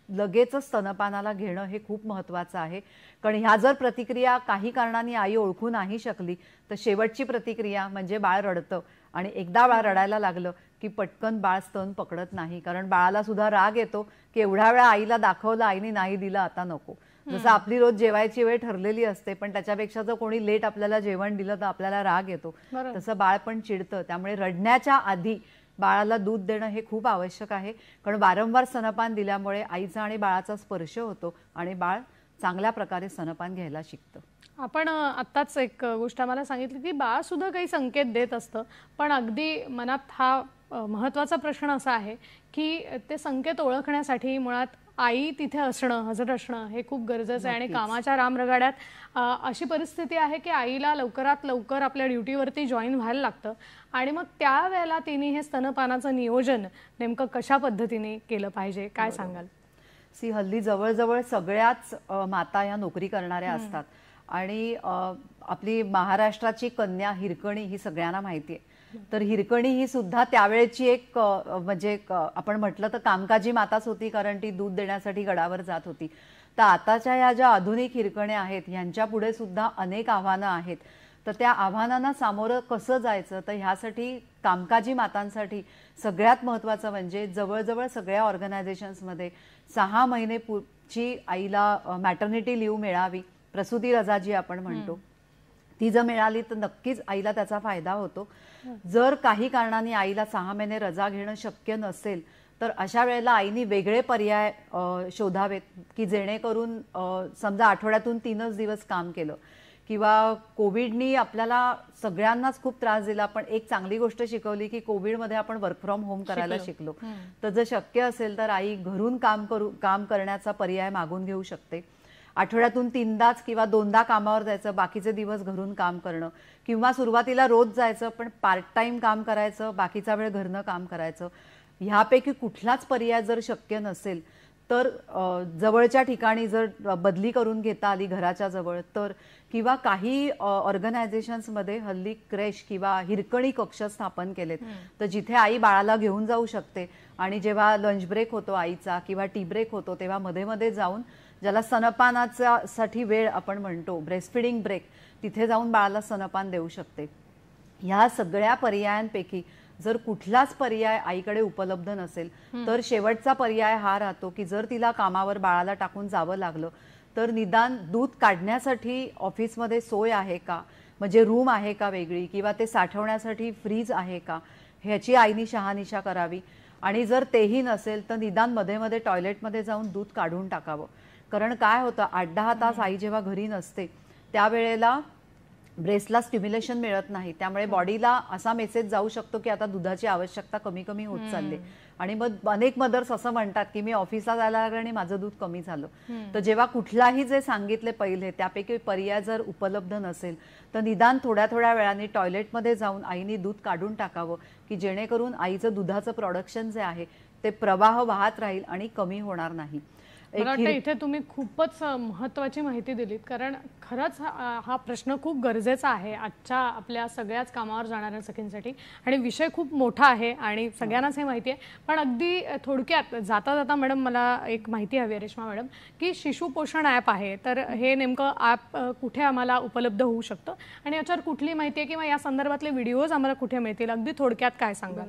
लगेचच स्तनपानाला घेणं हे खूप महत्त्वाचं आहे. कारण ह्या जर प्रतिक्रिया काही कारणाने आई ओळखू नाही शकली तर शेवटची प्रतिक्रिया म्हणजे बाळ रडतं आणि एकदा बाळ रडायला लागलं की पटकन बाळ स्तन पकडत नाही. कारण बाळाला सुद्धा राग येतो की एवढ्या वेळा आईला दाखवलं, आईने नाही दिलं, आता नको. जसं आपली रोज जेवायची वेळ ठरलेली असते पण त्याच्यापेक्षा जर कोणी लेट आपल्याला जेवण दिलं तर आपल्याला राग येतो, तसं बाळ पण चिडतं. त्यामुळे रडण्याच्या आधी बाळाला दूध देणं हे खूप आवश्यक आहे. कारण वारंवार स्तनपान दिल्यामुळे आईचा आणि बाळाचा स्पर्श होतो आणि बाळ चांगल्या प्रकारे स्तनपान घ्यायला शिकतं. आपण आत्ताच एक गोष्ट आम्हाला सांगितली की बाळ सुद्धा काही संकेत देत असतं, पण अगदी मनात हा महत्त्वाचा प्रश्न असा आहे की ते संकेत ओळखण्यासाठी मुळात आई तिथे असणं, हजर असणं हे खूप गरजेचं आहे. आणि कामाच्या रामरगाड्यात अशी परिस्थिती आहे की आईला लवकरात लवकर आपल्या ड्युटीवरती जॉईन व्हायला लागतं आणि मग त्यावेळेला तिने हे स्तनपानाचं नियोजन नेमकं कशा पद्धतीने केलं पाहिजे, काय सांगाल? हल्ली जवळजवळ सगळ्याच माता या नोकरी करणाऱ्या असतात आणि आपली महाराष्ट्राची कन्या हिरकणी ही सगळ्यांना माहिती आहे. तर हिरकणी ही सुद्धा त्यावेळेची एक म्हणजे आपण म्हटलं तर कामकाजी माताच होती, कारण ती दूध देण्यासाठी गडावर जात होती. तर आताच्या या ज्या आधुनिक हिरकण्या आहेत ह्यांच्या पुढे सुद्धा अनेक आव्हानं आहेत. तर त्या आव्हानांना सामोरं कसं जायचं, तर ह्यासाठी कामकाजी मातांसाठी सगळ्यात महत्त्वाचं म्हणजे जवळजवळ सगळ्या ऑर्गनायझेशन्समध्ये 6 महिनेची आईला मॅटर्निटी लिव्ह मिळावी, प्रसूती रजा जी आपण म्हणतो ती जर मिळाली तर नक्कीच आईला त्याचा फायदा होतो. जर काही कारणाने आईला 6 महिने रजा घेणं शक्य नसेल तर अशा वेळेला आईनी वेगळे पर्याय शोधावेत की जेणेकरून समजा आठवड्यातून 3च दिवस काम केलं किंवा कोविडनी आपल्याला सगळ्यांनाच खूप त्रास दिला, पण एक चांगली गोष्ट शिकवली की कोविडमध्ये आपण वर्क फ्रॉम होम करायला शिकलो. तर जर शक्य असेल तर आई घरून काम करण्याचा पर्याय मागून घेऊ शकते. आठवड्यातून 3दाच किंवा 2दा कामावर जायचं, बाकीचे दिवस घरून काम करणं, किंवा सुरुवातीला रोज जायचं पण पार्ट टाइम काम करायचं, बाकीचा वेळ घरनं काम करायचं. ह्यापैकी कुठलाच पर्याय जर शक्य नसेल तर जवळच्या ठिकाणी जर बदली करून घेता आली घराच्या जवळ तर, किंवा काही ऑर्गनायझेशन्समध्ये हल्ली क्रेश किंवा हिरकणी कक्ष स्थापन केलेत, तर जिथे आई बाळाला घेऊन जाऊ शकते आणि जेव्हा लंच ब्रेक होतो आईचा किंवा टी ब्रेक होतो तेव्हा मध्ये मध्ये जाऊन, ज्याला स्तनपानासाठी वेळ आपण म्हणतो ब्रेस्ट फीडिंग ब्रेक, तिथे जाऊन बाळाला स्तनपान देऊ शकते. ह्या सगळ्या पर्यायांपैकी जर कुठलाच पर्याय आईकडे उपलब्ध नसेल तर शेवटचा पर्याय हा राहतो की जर तिला कामावर बाळाला टाकून जावं लागलं तर निदान दूध काढण्यासाठी ऑफिसमध्ये सोय आहे का, म्हणजे रूम आहे का वेगळी, किंवा ते साठवण्यासाठी फ्रीज आहे का, ह्याची आईनी शहानिशा करावी. आणि जर तेही नसेल तर निदान मध्ये मध्ये टॉयलेटमध्ये जाऊन दूध काढून टाकावं. कारण काय होतं, 8-10 तास आई जेव्हा घरी नसते त्यावेळेला ब्रेस्टला स्टिम्युलेशन मिळत नाही, त्यामुळे बॉडीला असा मेसेज जाऊ शकतो की आता दुधाची आवश्यकता कमी कमी होत चालली. आणि मग अनेक मदर्स असं म्हणतात की मी ऑफिसला जायला लागले आणि माझं दूध कमी झालं. तर जेव्हा कुठलाही जे सांगितले पहिले त्यापैकी पर्याय जर उपलब्ध नसेल तर निदान थोड्या थोड्या वेळाने टॉयलेटमध्ये जाऊन आईने दूध काढून टाकावं की जेणेकरून आईचं दुधाचं प्रोडक्शन जे आहे ते प्रवाह वाहत राहील आणि कमी होणार नाही. मला वाटतं इथे तुम्ही खूपच महत्त्वाची माहिती दिलीत, कारण खरंच हा प्रश्न खूप गरजेचा आहे आजच्या आपल्या सगळ्याच कामावर जाणाऱ्या सखींसाठी, आणि विषय खूप मोठा आहे आणि सगळ्यांनाच हे माहिती आहे. पण अगदी थोडक्यात जाता जाता मॅडम मला एक माहिती हवी आहे रेश्मा मॅडम, की शिशु पोषण ॲप आहे, तर हे नेमकं ॲप कुठे आम्हाला उपलब्ध होऊ शकतं आणि याच्यावर कुठली माहिती आहे किंवा या संदर्भातले व्हिडिओज आम्हाला कुठे मिळतील, अगदी थोडक्यात काय सांगाल?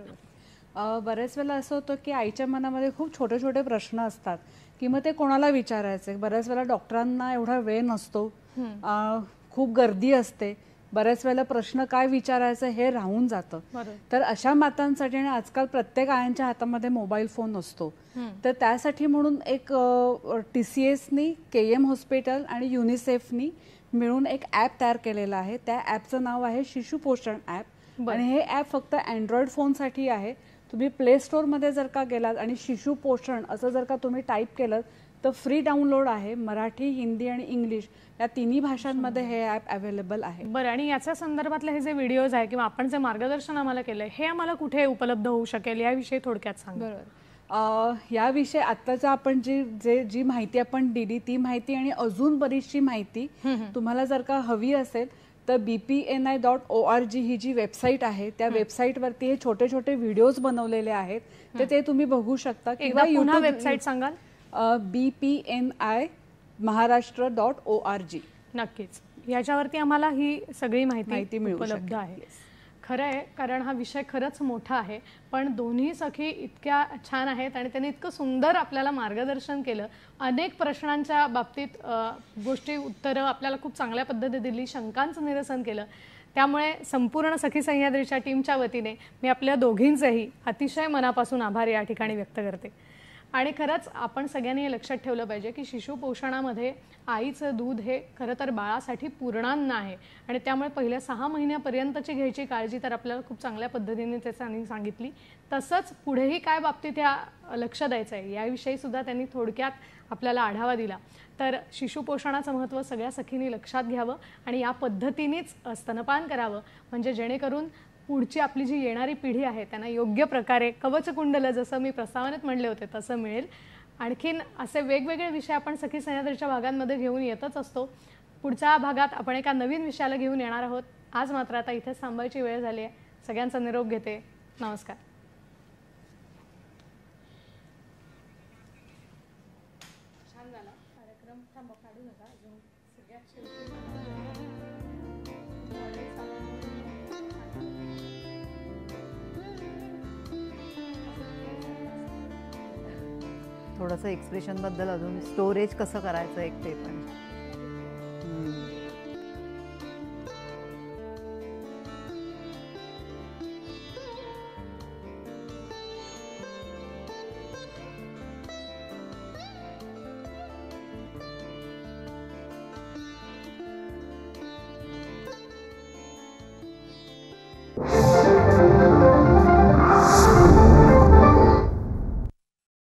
बरेच वेळेला असं होतं की आईच्या मनामध्ये खूप छोटे छोटे प्रश्न असतात की मग ते कोणाला विचारायचे. बऱ्याच वेळेला डॉक्टरांना एवढा वेळ नसतो, खूप गर्दी असते, बऱ्याच वेळेला प्रश्न काय विचारायचं हे राहून जातं. तर अशा मातांसाठी, आणि आजकाल प्रत्येक आयांच्या हातामध्ये मोबाईल फोन असतो, तर त्यासाठी म्हणून एक TCSनी, KM हॉस्पिटल आणि युनिसेफनी मिळून एक ॲप तयार केलेलं आहे. त्या ॲपचं नाव आहे शिशु पोषण ॲप, आणि हे ॲप फक्त अँड्रॉइड फोनसाठी आहे. तुम्ही प्ले स्टोअरमध्ये जर का गेलात आणि शिशु पोषण असं जर का तुम्ही टाईप केलं तर फ्री डाउनलोड आहे. मराठी, हिंदी आणि इंग्लिश या तिन्ही भाषांमध्ये हे ॲप अवेलेबल आहे. बरं, आणि याच्या संदर्भातले हे जे व्हिडिओज आहे किंवा आपण जे मार्गदर्शन आम्हाला केलं हे आम्हाला कुठे उपलब्ध होऊ शकेल याविषयी थोडक्यात सांगा. बरोबर, याविषयी आत्ताचा आपण जी माहिती आपण दिली ती माहिती आणि अजून बरीचशी माहिती तुम्हाला जर का हवी असेल तर bpni.org ही जी वेबसाईट आहे त्या वेबसाईटवरती हे छोटे छोटे व्हिडिओज बनवलेले आहेत, तर ते तुम्ही बघू शकता. किंवा पुन्हा वेबसाईट सांगाल? bpni.maharashtra.org. नक्कीच याच्यावरती आम्हाला ही सगळी माहिती उपलब्ध आहे. खरं आहे, कारण हा विषय खरंच मोठा आहे, पण दोन्ही सखी इतक्या छान आहेत आणि त्यांनी इतकं सुंदर आपल्याला मार्गदर्शन केलं. अनेक प्रश्नांच्या बाबतीत गोष्टी उत्तरं आपल्याला खूप चांगल्या पद्धतीने दिली, शंकांचं निरसन केलं. त्यामुळे संपूर्ण सखी सह्याद्रीच्या टीमच्या वतीने मी आपल्या दोघींचेही अतिशय मनापासून आभार या ठिकाणी व्यक्त करते. आणि खरंच आपण सगळ्यांनी हे लक्षात ठेवलं पाहिजे की शिशु पोषणामध्ये आईचं दूध हे खरं तर बाळासाठी पूर्णान्न आहे आणि त्यामुळे पहिल्या 6 महिन्यापर्यंतची घ्यायची काळजी तर आपल्याला खूप चांगल्या पद्धतीने त्यांनी सांगितली. तसंच पुढेही काय बाबतीत ह्या लक्ष द्यायचं आहे याविषयी सुद्धा त्यांनी थोडक्यात आपल्याला आढावा दिला. तर शिशुपोषणाचं महत्त्व सगळ्या सखींनी लक्षात घ्यावं आणि या पद्धतीनेच स्तनपान करावं म्हणजे जेणेकरून पुढची आपली जी येणारी पिढी आहे त्यांना योग्य प्रकारे कवचकुंडलं जसं मी प्रस्तावनेत म्हणले होते तसं मिळेल. आणखीन असे वेगवेगळे विषय आपण सखी सह्याद्रीच्या भागांमध्ये घेऊन येतच असतो. पुढच्या भागात आपण एका नवीन विषयाला घेऊन येणार आहोत. आज मात्र आता इथेच थांबायची वेळ झाली आहे. सगळ्यांचा निरोप घेते. नमस्कार. छान झाला कार्यक्रम. थांबा काढू नका अजून सगळ्यात शेवटी थोडंसं एक्सप्रेशन बद्दल अजून स्टोरेज कसं करायचं एक ते पण